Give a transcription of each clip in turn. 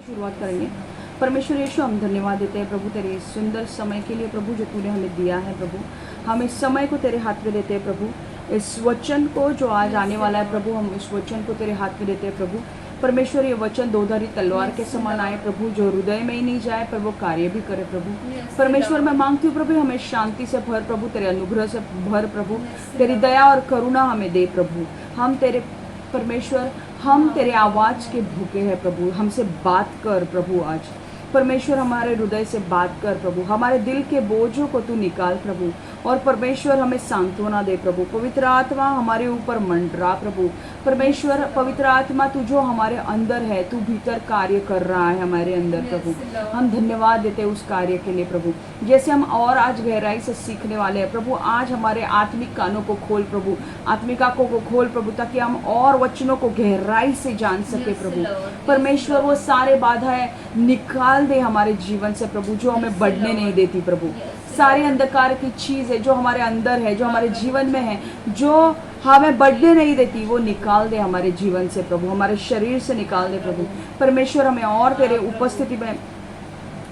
शुरुआत करेंगे। परमेश्वर यीशु, हम धन्यवाद देते हैं प्रभु तेरे इस सुंदर समय के लिए प्रभु, जो तूने हमें दिया है प्रभु। हम इस समय को तेरे हाथ में देते हैं प्रभु। इस वचन को जो आज आने वाला है प्रभु, हम इस वचन को तेरे हाथ में देते हैं प्रभु। परमेश्वर, ये वचन दोधारी तलवार के समान आए प्रभु, जो हृदय में ही नहीं जाए पर वो कार्य भी करे प्रभु। परमेश्वर, मैं मांगती हूँ प्रभु, हमें शांति से भर प्रभु, तेरे अनुग्रह से भर प्रभु, तेरी दया और करुणा हमें दे प्रभु। हम तेरे परमेश्वर, हम तेरे आवाज़ के भूखे हैं प्रभु। हमसे बात कर प्रभु आज परमेश्वर, हमारे हृदय से बात कर प्रभु। हमारे दिल के बोझों को तू निकाल प्रभु। और परमेश्वर, हमें सांत्वना दे प्रभु। पवित्र आत्मा हमारे ऊपर मंडरा प्रभु। परमेश्वर, पवित्र आत्मा तू जो हमारे अंदर है, तू भीतर कार्य कर रहा है हमारे अंदर प्रभु। हम धन्यवाद देते हैं उस कार्य के लिए प्रभु। जैसे हम और आज गहराई से सीखने वाले हैं प्रभु, आज हमारे आत्मिक कानों को खोल प्रभु, आत्मिक आंखों को खोल प्रभु, ताकि हम और वचनों को गहराई से जान सके प्रभु। परमेश्वर, वो सारे बाधाएं निकाल दे हमारे जीवन से प्रभु, जो हमें बढ़ने नहीं देती प्रभु। सारे अंधकार की चीज़ें जो हमारे अंदर है, जो हमारे जीवन में है, जो हमें बढ़ने नहीं देती, वो निकाल दे हमारे जीवन से प्रभु, हमारे शरीर से निकाल दे प्रभु। परमेश्वर, हमें और तेरे उपस्थिति में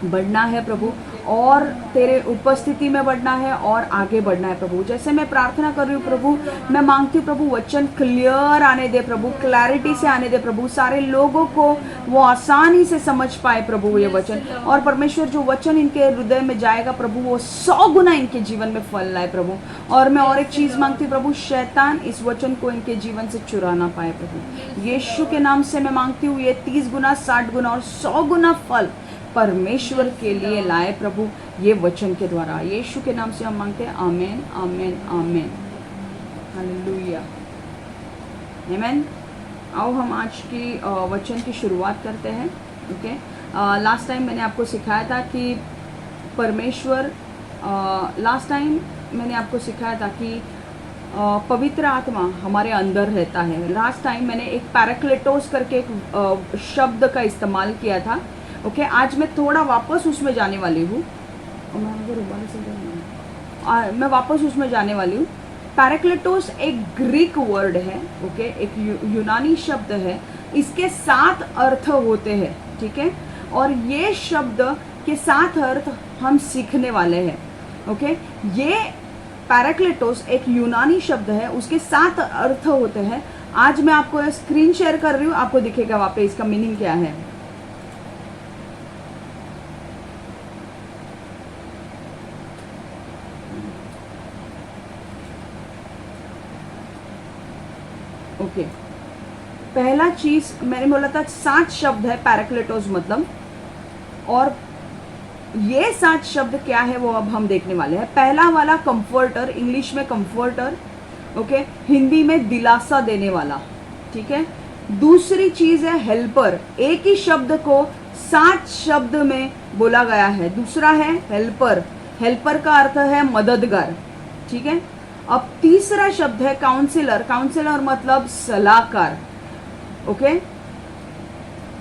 बढ़ना है प्रभु, और तेरे उपस्थिति में बढ़ना है और आगे बढ़ना है प्रभु। जैसे मैं प्रार्थना कर रही हूँ प्रभु, मैं मांगती हूँ प्रभु, वचन क्लियर आने दे प्रभु, क्लैरिटी से आने दे प्रभु, सारे लोगों को वो आसानी से समझ पाए प्रभु ये वचन। और परमेश्वर, जो वचन इनके हृदय में जाएगा प्रभु, वो 100 गुना इनके जीवन में फल लाए प्रभु। और मैं और एक चीज़ मांगती हूँ प्रभु, शैतान इस वचन को इनके जीवन से चुरा ना पाए प्रभु। यीशु के नाम से मैं मांगती हूँ, ये 30 गुना, 60 गुना और 100 गुना फल परमेश्वर के लिए लाए प्रभु, ये वचन के द्वारा। यीशु के नाम से हम मांगते हैं, आमेन, आमेन, आमेन, हालेलुया, आमेन। आओ हम आज की वचन की शुरुआत करते हैं। ओके, लास्ट टाइम मैंने आपको सिखाया था कि परमेश्वर, लास्ट टाइम मैंने आपको सिखाया था कि पवित्र आत्मा हमारे अंदर रहता है। लास्ट टाइम मैंने एक पैराक्लेटोस करके एक शब्द का इस्तेमाल किया था। ओके, आज मैं थोड़ा वापस उसमें जाने वाली हूँ, मैं वापस उसमें जाने वाली हूँ। पैराक्लेटोस एक ग्रीक वर्ड है, ओके, एक यूनानी शब्द है। इसके 7 अर्थ होते हैं, ठीक है, और ये शब्द के 7 अर्थ हम सीखने वाले हैं। ओके, ये पैराक्लेटोस एक यूनानी शब्द है, उसके 7 अर्थ होते हैं। आज मैं आपको स्क्रीन शेयर कर रही हूँ, आपको दिखेगा वहाँ पे इसका मीनिंग क्या है। ओके, पहला चीज मैंने बोला था 7 शब्द है पैराक्लेटोस मतलब, और ये 7 शब्द क्या है वो अब हम देखने वाले हैं। पहला वाला कंफर्टर, इंग्लिश में कंफर्टर, ओके, हिंदी में दिलासा देने वाला, ठीक है। दूसरी चीज है हेल्पर, एक ही शब्द को 7 शब्द में बोला गया है। दूसरा है हेल्पर, हेल्पर का अर्थ है मददगार, ठीक है। अब तीसरा शब्द है काउंसिलर, काउंसिलर मतलब सलाहकार, ओके।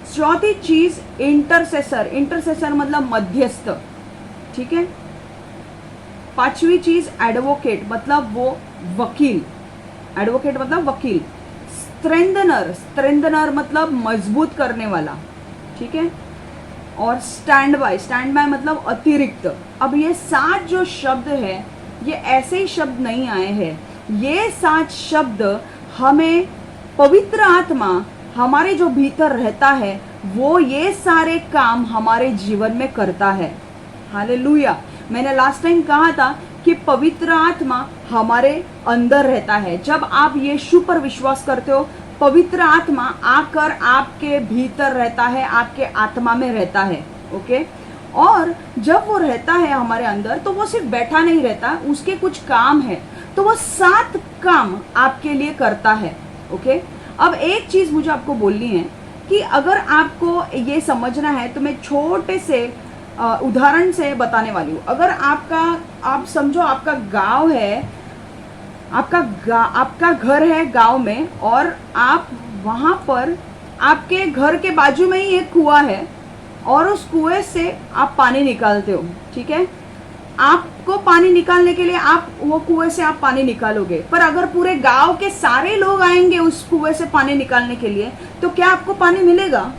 चौथी चीज इंटरसेसर, इंटरसेसर मतलब मध्यस्थ, ठीक है। पांचवी चीज एडवोकेट मतलब वो वकील, एडवोकेट मतलब वकील। स्ट्रेंथनर, स्ट्रेंथनर मतलब मजबूत करने वाला, ठीक है। और स्टैंड बाय, स्टैंड बाय मतलब अतिरिक्त। अब ये 7 जो शब्द है, ये ऐसे ही शब्द नहीं आए हैं। ये 7 शब्द हमें पवित्र आत्मा हमारे जो भीतर रहता है, वो ये सारे काम हमारे जीवन में करता है। हालेलुया। मैंने लास्ट टाइम कहा था कि पवित्र आत्मा हमारे अंदर रहता है। जब आप यीशु पर विश्वास करते हो, पवित्र आत्मा आकर आपके भीतर रहता है, आपके आत्मा में रहता है, ओके। और जब वो रहता है हमारे अंदर, तो वो सिर्फ बैठा नहीं रहता, उसके कुछ काम है, तो वो 7 काम आपके लिए करता है, ओके। अब एक चीज मुझे आपको बोलनी है कि अगर आपको ये समझना है तो मैं छोटे से उदाहरण से बताने वाली हूँ। अगर आप समझो आपका गांव है, आपका घर है गांव में, और आप वहां पर, आपके घर के बाजू में ही एक कुआं है, और उस कुएं से आप पानी निकालते हो, ठीक है। आपको पानी निकालने के लिए आप वो कुएं से आप पानी निकालोगे, पर अगर पूरे गांव के सारे लोग आएंगे उस कुएं से पानी निकालने के लिए, तो क्या आपको पानी मिलेगा?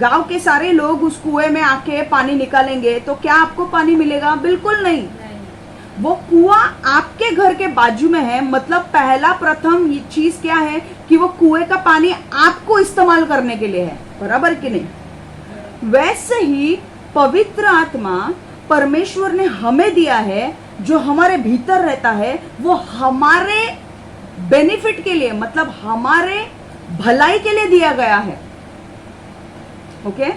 गांव के सारे लोग उस कुएं में आके पानी निकालेंगे तो क्या आपको पानी मिलेगा? बिल्कुल नहीं। वो कुआं आपके घर के बाजू में है, मतलब पहला प्रथम ये चीज क्या है कि वो कुएं का पानी आपको इस्तेमाल करने के लिए है, बराबर कि नहीं? वैसे ही पवित्र आत्मा परमेश्वर ने हमें दिया है, जो हमारे भीतर रहता है, वो हमारे बेनिफिट के लिए, मतलब हमारे भलाई के लिए दिया गया है। ओके,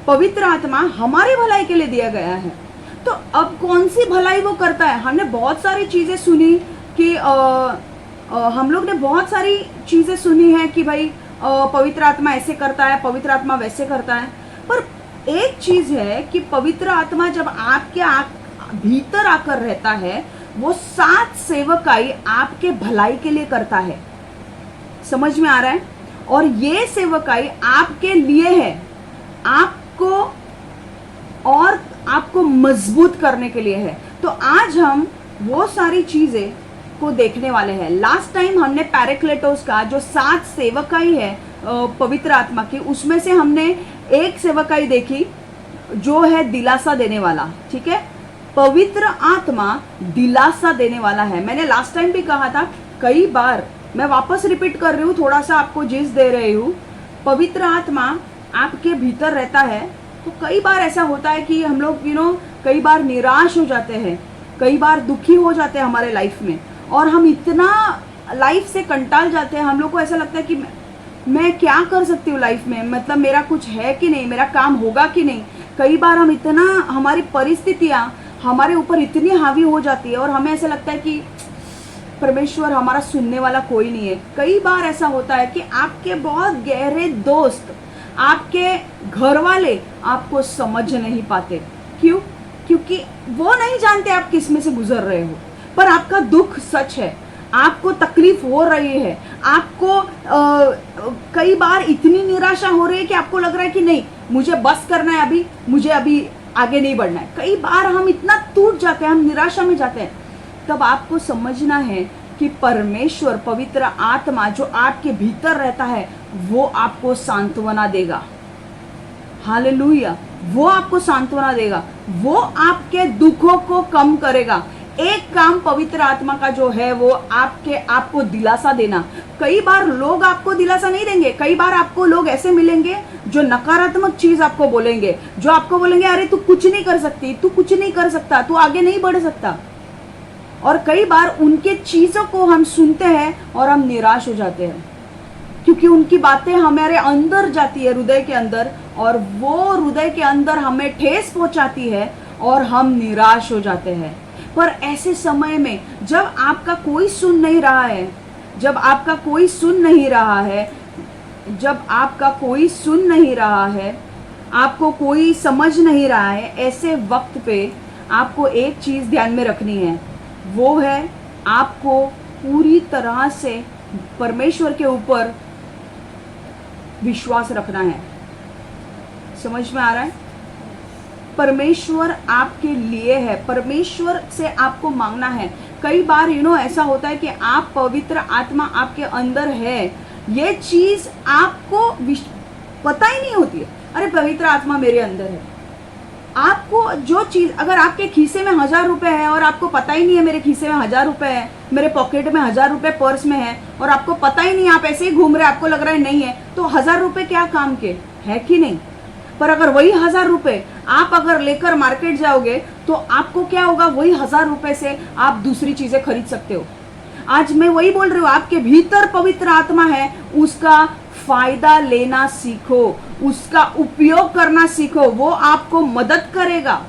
पवित्र आत्मा हमारे भलाई के लिए दिया गया है। तो अब कौन सी भलाई वो करता है? हमने बहुत सारी चीजें सुनी कि हम लोग ने बहुत सारी चीजें सुनी है कि भाई पवित्र आत्मा ऐसे करता है, पवित्र आत्मा वैसे करता है। पर एक चीज है कि पवित्र आत्मा जब आपके भीतर आकर रहता है, वो 7 सेवकाई आपके भलाई के लिए करता है। समझ में आ रहा है? और ये सेवकाई आपके लिए है, आपको और आपको मजबूत करने के लिए है। तो आज हम वो सारी चीजें को देखने वाले हैं। लास्ट टाइम हमने पैराक्लेटोस का जो 7 सेवकाई है पवित्र आत्मा की, उसमें से हमने एक सेवकाई देखी जो है दिलासा देने वाला। ठीक है, पवित्र आत्मा दिलासा देने वाला है। मैंने लास्ट टाइम भी कहा था, कई बार मैं वापस रिपीट कर रही हूँ, थोड़ा सा आपको जिस दे रही हूँ। पवित्र आत्मा आपके भीतर रहता है तो कई बार ऐसा होता है कि हम लोग कई बार निराश हो जाते हैं, कई बार दुखी हो जाते हैं हमारे लाइफ में, और हम इतना लाइफ से कंटाल जाते हैं। हम लोग को ऐसा लगता है कि मैं क्या कर सकती हूँ लाइफ में, मतलब मेरा कुछ है कि नहीं, मेरा काम होगा कि नहीं। कई बार हम इतना, हमारी परिस्थितियाँ हमारे ऊपर इतनी हावी हो जाती है और हमें ऐसा लगता है कि परमेश्वर हमारा सुनने वाला कोई नहीं है। कई बार ऐसा होता है कि आपके बहुत गहरे दोस्त, आपके घर वाले आपको समझ नहीं पाते। क्यों? क्योंकि वो नहीं जानते आप किस में से गुजर रहे हो, पर आपका दुख सच है, आपको तकलीफ हो रही है, आपको कई बार इतनी निराशा हो रही है कि आपको लग रहा है कि नहीं, मुझे बस करना है, अभी मुझे अभी आगे नहीं बढ़ना है। कई बार हम इतना टूट जाते हैं, हम निराशा में जाते हैं। तब आपको समझना है कि परमेश्वर पवित्र आत्मा जो आपके भीतर रहता है, वो आपको सांत्वना देगा। हालेलुया, वो आपको सांत्वना देगा, वो आपके दुखों को कम करेगा। एक काम पवित्र आत्मा का जो है वो आपको दिलासा देना। कई बार लोग आपको दिलासा नहीं देंगे, कई बार आपको लोग ऐसे मिलेंगे जो नकारात्मक चीज आपको बोलेंगे, जो आपको बोलेंगे अरे तू कुछ नहीं कर सकती, तू कुछ नहीं कर सकता, तू आगे नहीं बढ़ सकता। और कई बार उनके चीजों को हम सुनते हैं और हम निराश हो जाते हैं, क्योंकि उनकी बातें हमारे अंदर जाती है, हृदय के अंदर, और वो हृदय के अंदर हमें ठेस पहुंचाती है और हम निराश हो जाते हैं। पर ऐसे समय में जब आपका कोई सुन नहीं रहा है, जब आपका कोई सुन नहीं रहा है, जब आपका कोई सुन नहीं रहा है, आपको कोई समझ नहीं रहा है, ऐसे वक्त पे आपको एक चीज ध्यान में रखनी है, वो है आपको पूरी तरह से परमेश्वर के ऊपर विश्वास रखना है। समझ में आ रहा है? परमेश्वर आपके लिए है, परमेश्वर से आपको मांगना है। कई बार ऐसा होता है कि आप पवित्र आत्मा आपके अंदर है, ये चीज आपको पता ही नहीं होती है, अरे पवित्र आत्मा मेरे अंदर है। आपको जो चीज, अगर आपके खीसे में 1000 रुपए है और आपको पता ही नहीं है मेरे खीसे में 1000 रुपए है, मेरे पॉकेट में 1000 रुपए पर्स में है, और आपको पता ही नहीं, आप ऐसे ही घूम रहे, आपको लग रहा है नहीं है, तो 1000 रुपए क्या काम के है कि नहीं? पर अगर वही 1000 रुपए आप अगर लेकर मार्केट जाओगे तो आपको क्या होगा, वही 1000 रुपए से आप दूसरी चीजें खरीद सकते हो। आज मैं वही बोल रही हूँ, आपके भीतर पवित्र आत्मा है, उसका फायदा लेना सीखो, उसका उपयोग करना सीखो, वो आपको मदद करेगा।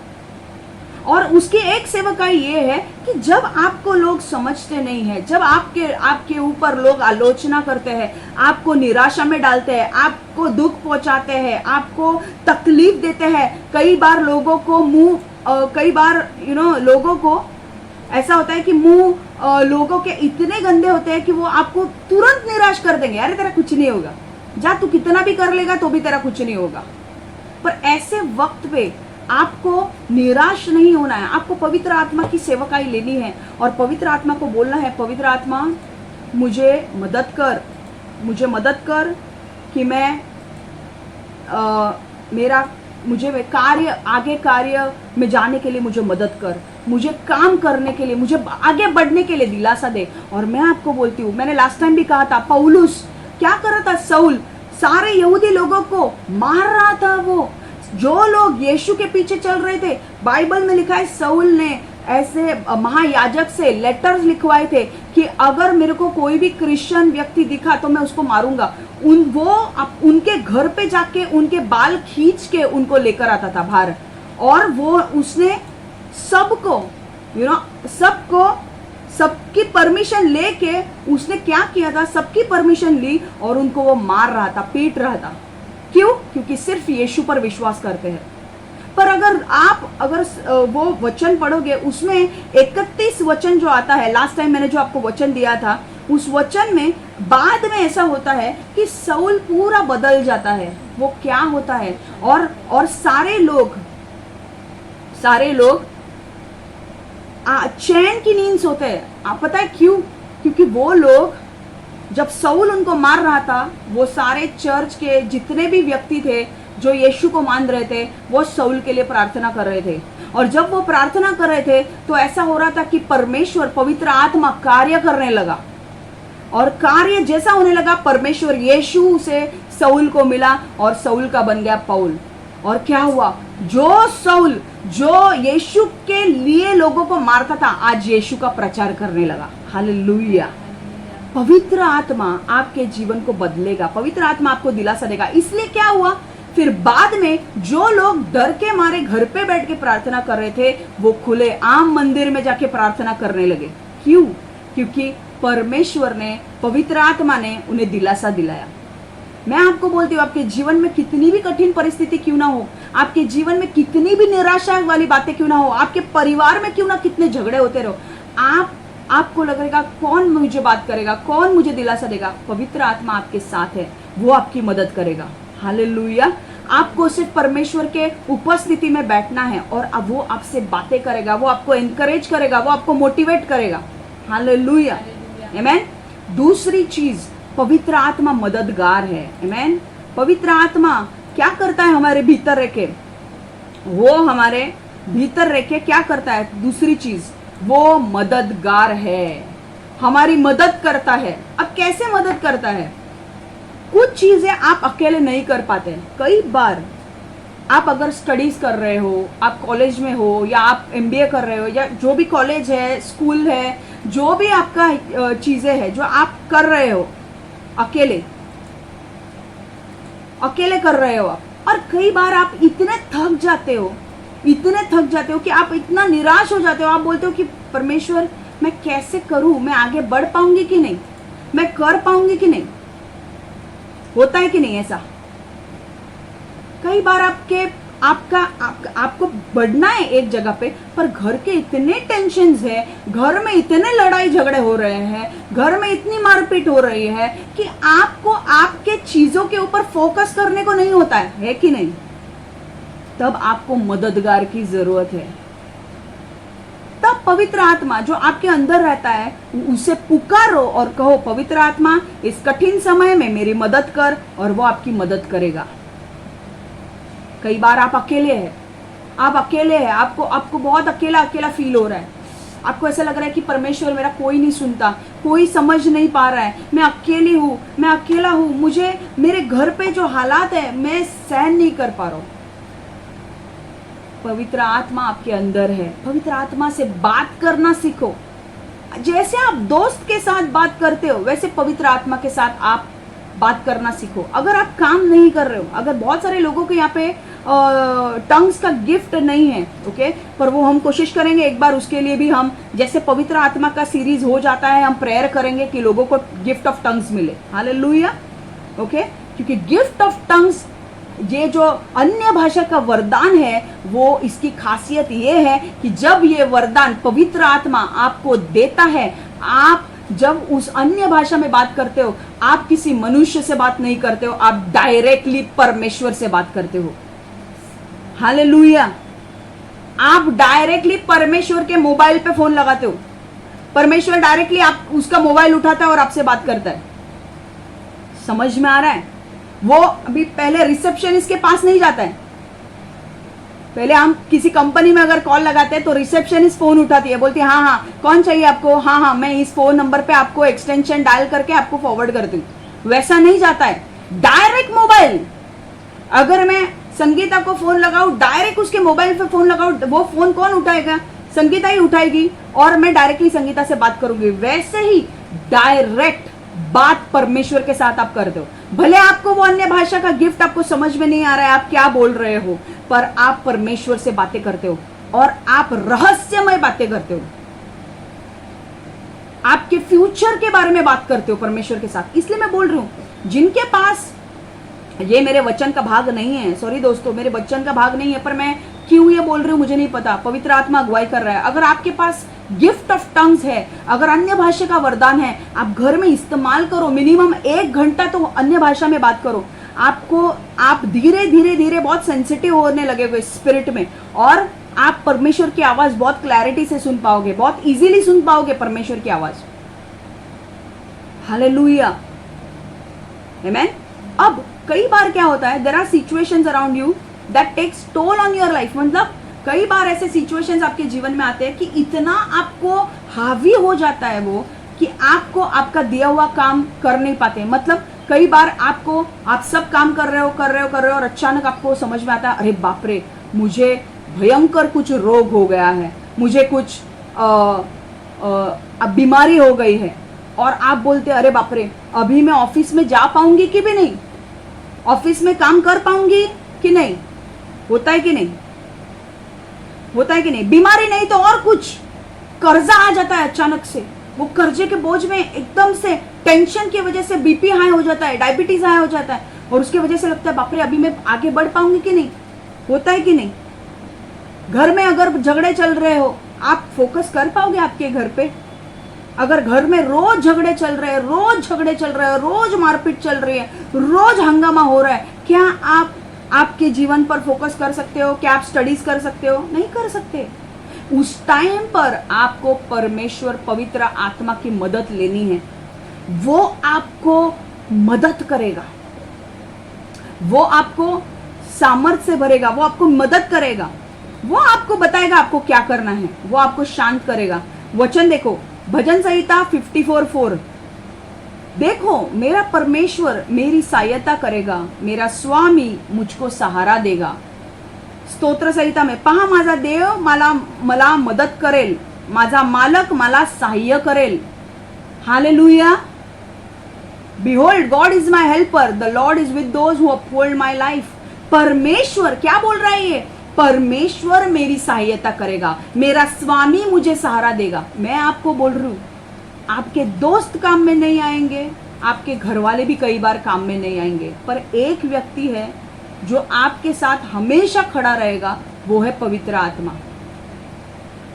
और उसकी एक सेवकाई ये है कि जब आपको लोग समझते नहीं है, जब आपके ऊपर लोग आलोचना करते हैं, आपको निराशा में डालते हैं, आपको दुख पहुंचाते हैं, आपको तकलीफ देते हैं, कई बार लोगों को लोगों को ऐसा होता है कि मुंह लोगों के इतने गंदे होते हैं कि वो आपको तुरंत निराश कर देंगे, अरे तेरा कुछ नहीं होगा, जा तू कितना भी कर लेगा तो भी तेरा कुछ नहीं होगा। पर ऐसे वक्त पे आपको निराश नहीं होना है, आपको पवित्र आत्मा की सेवकाई लेनी है और पवित्र आत्मा को बोलना है, पवित्र आत्मा मुझे मदद कर कि मैं मुझे कार्य में जाने के लिए मुझे मदद कर, मुझे काम करने के लिए, मुझे आगे बढ़ने के लिए दिलासा दे। और मैं आपको बोलती हूँ, मैंने लास्ट टाइम भी कहा था, पौलुस क्या कर रहा था? शाऊल सारे यहूदी लोगों को मार रहा था। वो जो लोग यीशु के पीछे चल रहे थे, बाइबल में लिखा है शाऊल ने ऐसे महायाजक से लेटर्स लिखवाए थे कि अगर मेरे को कोई भी क्रिश्चियन व्यक्ति दिखा तो मैं उसको मारूंगा। उनके घर पे जाके उनके बाल खींच के उनको लेकर आता था बाहर, और वो उसने सबकी परमिशन लेके उसने क्या किया था? सबकी परमिशन ली और उनको वो मार रहा था, पीट रहा था। क्यों? क्योंकि सिर्फ यीशु पर विश्वास करते हैं। पर अगर वो वचन पढ़ोगे, उसमें 31 वचन जो आता है, लास्ट टाइम मैंने जो आपको वचन दिया था, उस वचन में बाद में ऐसा होता है कि शाऊल पूरा बदल जाता है। वो क्या होता है? और सारे लोग चैन की नींद सोते हैं। आप पता है क्यों? क्योंकि वो लोग, जब शाऊल उनको मार रहा था, वो सारे चर्च के जितने भी व्यक्ति थे जो यीशु को मान रहे थे, वो शाऊल के लिए प्रार्थना कर रहे थे। और जब वो प्रार्थना कर रहे थे तो ऐसा हो रहा था कि परमेश्वर, पवित्र आत्मा कार्य करने लगा। और कार्य जैसा होने लगा, परमेश्वर यीशु से शाऊल को मिला और शाऊल का बन गया पौल। और क्या हुआ? जो शाऊल जो यीशु के लिए लोगों को मारता था, आज यीशु का प्रचार करने लगा। हालेलुया। पवित्र आत्मा आपके जीवन को बदलेगा, पवित्र आत्मा आपको दिलासा देगा। इसलिए क्या हुआ? फिर बाद में जो लोग डर के मारे घर पे बैठ के प्रार्थना कर रहे थे, वो खुले आम मंदिर में जाके प्रार्थना करने लगे। क्यों? क्योंकि परमेश्वर ने, पवित्र आत्मा ने उन्हें दिलासा दिलाया। मैं आपको बोलती हूँ, आपके जीवन में कितनी भी कठिन परिस्थिति क्यों ना हो, आपके जीवन में कितनी भी निराशा वाली बातें क्यों ना हो, आपके परिवार में क्यों ना कितने झगड़े होते रहो, आपको लगेगा कौन मुझे बात करेगा, कौन मुझे दिलासा देगा? पवित्र आत्मा आपके साथ है, वो आपकी मदद करेगा। हालेलुया। आपको सिर्फ परमेश्वर के उपस्थिति में बैठना है और अब वो आपसे बातें करेगा, वो आपको एनकरेज करेगा, वो आपको मोटिवेट करेगा। हालेलुया। आमेन। दूसरी चीज, पवित्र आत्मा मददगार है। आमेन। पवित्र आत्मा क्या करता है? हमारे भीतर रह के, वो हमारे भीतर रह के क्या करता है? दूसरी चीज, वो मददगार है, हमारी मदद करता है। अब कैसे मदद करता है? कुछ चीजें आप अकेले नहीं कर पाते। कई बार आप अगर स्टडीज कर रहे हो, आप कॉलेज में हो या आप MBA कर रहे हो या जो भी कॉलेज है, स्कूल है, जो भी आपका चीजें हैं जो आप कर रहे हो, अकेले कर रहे हो आप। और कई बार आप इतने थक जाते हो कि आप इतना निराश हो जाते हो, आप बोलते हो कि परमेश्वर मैं कैसे करूं, मैं आगे बढ़ पाऊंगी कि नहीं, मैं कर पाऊंगी कि नहीं। होता है कि नहीं ऐसा? कई बार आपको बढ़ना है एक जगह पे, पर घर के इतने टेंशन्स है, घर में इतने लड़ाई झगड़े हो रहे हैं, घर में इतनी मारपीट हो रही है कि आपको आपके चीजों के ऊपर फोकस करने को नहीं होता है कि नहीं? तब आपको मददगार की जरूरत है। तब पवित्र आत्मा जो आपके अंदर रहता है, उसे पुकारो और कहो, पवित्र आत्मा इस कठिन समय में मेरी मदद कर, और वो आपकी मदद करेगा। कई बार आप अकेले हैं, आपको बहुत अकेला फील हो रहा है, आपको ऐसा लग रहा है कि परमेश्वर मेरा कोई नहीं सुनता, कोई समझ नहीं पा रहा है, मैं अकेला हूँ, मुझे मेरे घर पे जो हालात है मैं सहन नहीं कर पा रहा हूँ। पवित्र आत्मा आपके अंदर है, पवित्र आत्मा से बात करना सीखो। जैसे आप दोस्त के साथ बात करते हो, वैसे पवित्र आत्मा के साथ आप बात करना सीखो। अगर आप काम नहीं कर रहे हो, अगर बहुत सारे लोगों के यहाँ पे टंग्स का गिफ्ट नहीं है, ओके, पर वो हम कोशिश करेंगे एक बार उसके लिए भी, हम जैसे पवित्र आत्मा का सीरीज हो जाता है, हम प्रेयर करेंगे कि लोगों को गिफ्ट ऑफ टंग्स मिले। हालेलुया। ओके, क्योंकि गिफ्ट ऑफ टंग्स, ये जो अन्य भाषा का वरदान है, वो इसकी खासियत ये है कि जब ये वरदान पवित्र आत्मा आपको देता है, आप जब उस अन्य भाषा में बात करते हो, आप किसी मनुष्य से बात नहीं करते हो, आप डायरेक्टली परमेश्वर से बात करते हो। हालेलुया। आप डायरेक्टली परमेश्वर के मोबाइल पे फोन लगाते हो, परमेश्वर डायरेक्टली आप उसका मोबाइल उठाता है और आपसे बात करता है। समझ में आ रहा है? वो अभी पहले रिसेप्शनिस्ट के पास नहीं जाता है। पहले हम किसी कंपनी में अगर कॉल लगाते हैं तो रिसेप्शनिस्ट फोन उठाती है, बोलती है हाँ हाँ कौन चाहिए आपको, हाँ हाँ मैं इस फोन नंबर पे आपको एक्सटेंशन डायल करके आपको फॉरवर्ड कर दूं। वैसा नहीं जाता है, डायरेक्ट मोबाइल। अगर मैं संगीता को फोन लगाऊं, डायरेक्ट उसके मोबाइल पे फोन लगाऊं, वो फोन कौन उठाएगा? संगीता ही उठाएगी और मैं डायरेक्टली संगीता से बात करूंगी। वैसे ही डायरेक्ट बात परमेश्वर के साथ आप करते हो। भले आपको वो अन्य भाषा का गिफ्ट आपको समझ में नहीं आ रहा है, आप क्या बोल रहे हो, पर आप परमेश्वर से बातें करते हो और आप रहस्यमय बातें करते हो। आपके फ्यूचर के बारे में बात करते हो परमेश्वर के साथ। इसलिए मैं बोल रही हूं, जिनके पास ये मेरे वचन का भाग नहीं है, सॉरी दोस्तों मेरे वचन का भाग नहीं है, पर मैं क्यों ये बोल रही हूं मुझे नहीं पता, पवित्र आत्मा अगुवाई कर रहा है। अगर आपके पास गिफ्ट ऑफ टंग्स है, अगर अन्य भाषा का वरदान है, आप घर में इस्तेमाल करो। मिनिमम 1 घंटा तो अन्य भाषा में बात करो। आप धीरे धीरे धीरे बहुत सेंसिटिव होने लगेगे स्पिरिट में, और आप परमेश्वर की आवाज बहुत क्लैरिटी से सुन पाओगे, बहुत इजीली सुन पाओगे परमेश्वर की आवाज। Hallelujah, amen. अब कई बार क्या होता है, there are situations around you that takes toll on your life. मतलब कई बार ऐसे सिचुएशंस आपके जीवन में आते हैं कि इतना आपको हावी हो जाता है वो, कि आपको आपका दिया हुआ काम कर नहीं पाते। मतलब कई बार आप सब काम कर रहे हो और अचानक आपको समझ में आता है, अरे बाप रे मुझे भयंकर कुछ रोग हो गया है, मुझे कुछ अब बीमारी हो गई है, और आप बोलते अरे बाप रे अभी मैं ऑफिस में जा पाऊंगी कि भी नहीं, ऑफिस में काम कर पाऊंगी कि नहीं। होता है कि नहीं, होता है कि नहीं। बीमारी नहीं तो और कुछ, कर्जा आ जाता है अचानक से, वो कर्जे के बोझ में एकदम से टेंशन की वजह से बीपी हाई हो जाता है, डायबिटीज हाई हो जाता है, और उसके वजह से लगता है बाप रे अभी मैं आगे बढ़ पाऊंगी कि नहीं। होता है कि नहीं। घर में अगर झगड़े चल रहे हो, आप फोकस कर पाओगे आपके घर पे? अगर घर में रोज झगड़े चल रहे हैं, रोज मारपीट चल रही है, रोज हंगामा हो रहा है, क्या आप आपके जीवन पर फोकस कर सकते हो? क्या आप स्टडीज कर सकते हो? नहीं कर सकते। उस टाइम पर आपको परमेश्वर पवित्र आत्मा की मदद लेनी है। वो आपको मदद करेगा, वो आपको सामर्थ्य से भरेगा, वो आपको मदद करेगा, वो आपको बताएगा आपको क्या करना है, वो आपको शांत करेगा। वचन देखो, भजन संहिता 54:4, देखो मेरा परमेश्वर मेरी सहायता करेगा, मेरा स्वामी मुझको सहारा देगा। स्तोत्र संहिता में, पहा माझा देव मला मदत करेल, माझा मालक मला सहाय्य करेल। Hallelujah. Behold, God is my helper, the Lord is with those who uphold my life. परमेश्वर क्या बोल रहा है ये? परमेश्वर मेरी सहायता करेगा, मेरा स्वामी मुझे सहारा देगा। मैं आपको बोल रही हूं, आपके दोस्त काम में नहीं आएंगे, आपके घर वाले भी कई बार काम में नहीं आएंगे, पर एक व्यक्ति है जो आपके साथ हमेशा खड़ा रहेगा, वो है पवित्र आत्मा।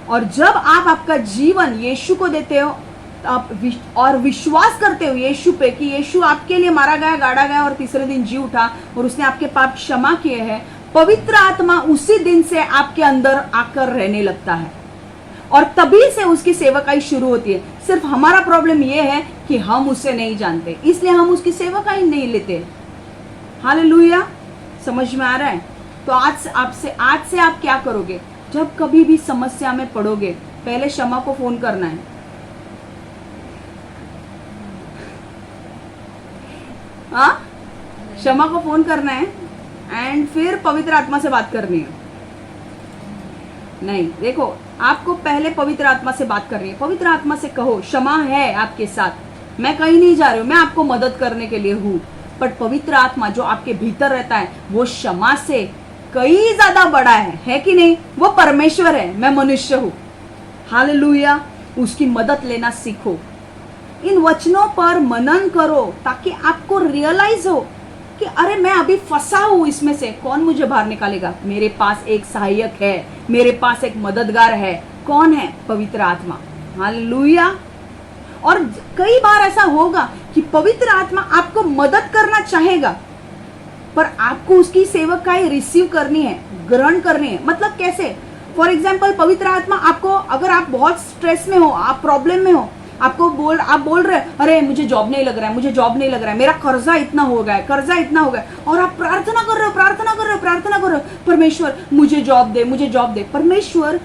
और जब आप आपका जीवन यीशु को देते हो आप और विश्वास करते हो यीशु पे कि यीशु आपके लिए मारा गया, गाड़ा गया और तीसरे दिन जी उठा और उसने आपके पाप क्षमा किए हैं, पवित्र आत्मा उसी दिन से आपके अंदर आकर रहने लगता है और तभी से उसकी सेवकाई शुरू होती है। सिर्फ हमारा प्रॉब्लम यह है कि हम उसे नहीं जानते, इसलिए हम उसकी सेवकाई नहीं लेते। हालेलुया। समझ में आ रहा है? तो आज से आप क्या करोगे? जब कभी भी समस्या में पड़ोगे, पहले क्षमा को फोन करना है। हाँ, क्षमा को फोन करना है एंड फिर पवित्र आत्मा से बात करनी है। नहीं, देखो आपको पहले पवित्र आत्मा से बात करनी है। पवित्र आत्मा से कहो, क्षमा है आपके साथ, मैं कहीं नहीं जा रही हूँ, मैं आपको मदद करने के लिए हूँ। पर पवित्र आत्मा जो आपके भीतर रहता है वो क्षमा से कई ज्यादा बड़ा है कि नहीं? वो परमेश्वर है, मैं मनुष्य हूँ। हालेलुया। उसकी मदद लेना सीखो, इन वचनों पर मनन करो ताकि आपको रियलाइज हो कि अरे मैं अभी फंसा हूं इसमें से, कौन मुझे बाहर निकालेगा? मेरे पास एक सहायक है, मेरे पास एक मददगार है। कौन है? पवित्र आत्मा। हालेलुया। और कई बार ऐसा होगा कि पवित्र आत्मा आपको मदद करना चाहेगा, पर आपको उसकी सेवकाई रिसीव करनी है, ग्रहण करनी है। मतलब कैसे? फॉर एग्जाम्पल, पवित्र आत्मा आपको, अगर आप बहुत स्ट्रेस में हो, आप प्रॉब्लम में हो, आप बोल रहे हैं, अरे मुझे जॉब नहीं लग रहा है, मुझे जॉब नहीं लग रहा है, मेरा कर्जा इतना हो गया है, कर्जा इतना हो गया है, और आप प्रार्थना कर रहे हो, प्रार्थना कर रहे हो, प्रार्थना कर रहे हो, परमेश्वर मुझे जॉब दे, मुझे जॉब दे। परमेश्वर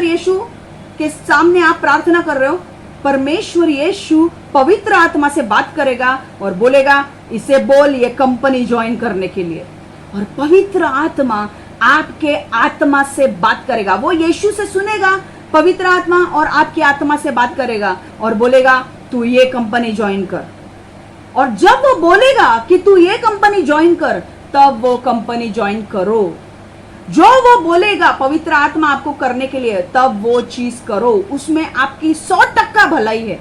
यीशु के सामने आप प्रार्थना कर रहे हो, परमेश्वर यीशु पवित्र आत्मा से बात करेगा और बोलेगा, इसे बोल ये कंपनी ज्वाइन करने के लिए। और पवित्र आत्मा आपके आत्मा से बात करेगा, वो यीशु से सुनेगा, पवित्र आत्मा और आपकी आत्मा से बात करेगा और बोलेगा तू ये कंपनी ज्वाइन कर। और जब वो बोलेगा कि तू ये कंपनी ज्वाइन कर, तब वो कंपनी ज्वाइन करो। जो वो बोलेगा पवित्र आत्मा आपको करने के लिए, तब वो चीज करो, उसमें आपकी 100% भलाई है।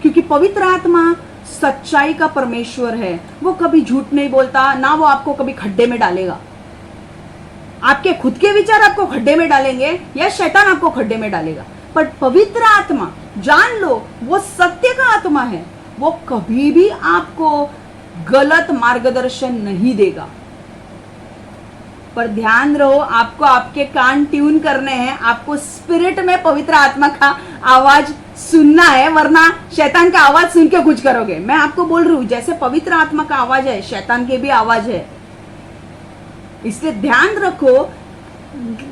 क्योंकि पवित्र आत्मा सच्चाई का परमेश्वर है, वो कभी झूठ नहीं बोलता, ना वो आपको कभी खड्डे में डालेगा। आपके खुद के विचार आपको खड्डे में डालेंगे या शैतान आपको खड्डे में डालेगा, पर पवित्र आत्मा, जान लो, वो सत्य का आत्मा है, वो कभी भी आपको गलत मार्गदर्शन नहीं देगा। पर ध्यान रहो, आपको आपके कान ट्यून करने हैं, आपको स्पिरिट में पवित्र आत्मा का आवाज सुनना है, वरना शैतान का आवाज सुन के कुछ करोगे। मैं आपको बोल रही हूं, जैसे पवित्र आत्मा का आवाज है, शैतान के भी आवाज है। इसलिए ध्यान रखो,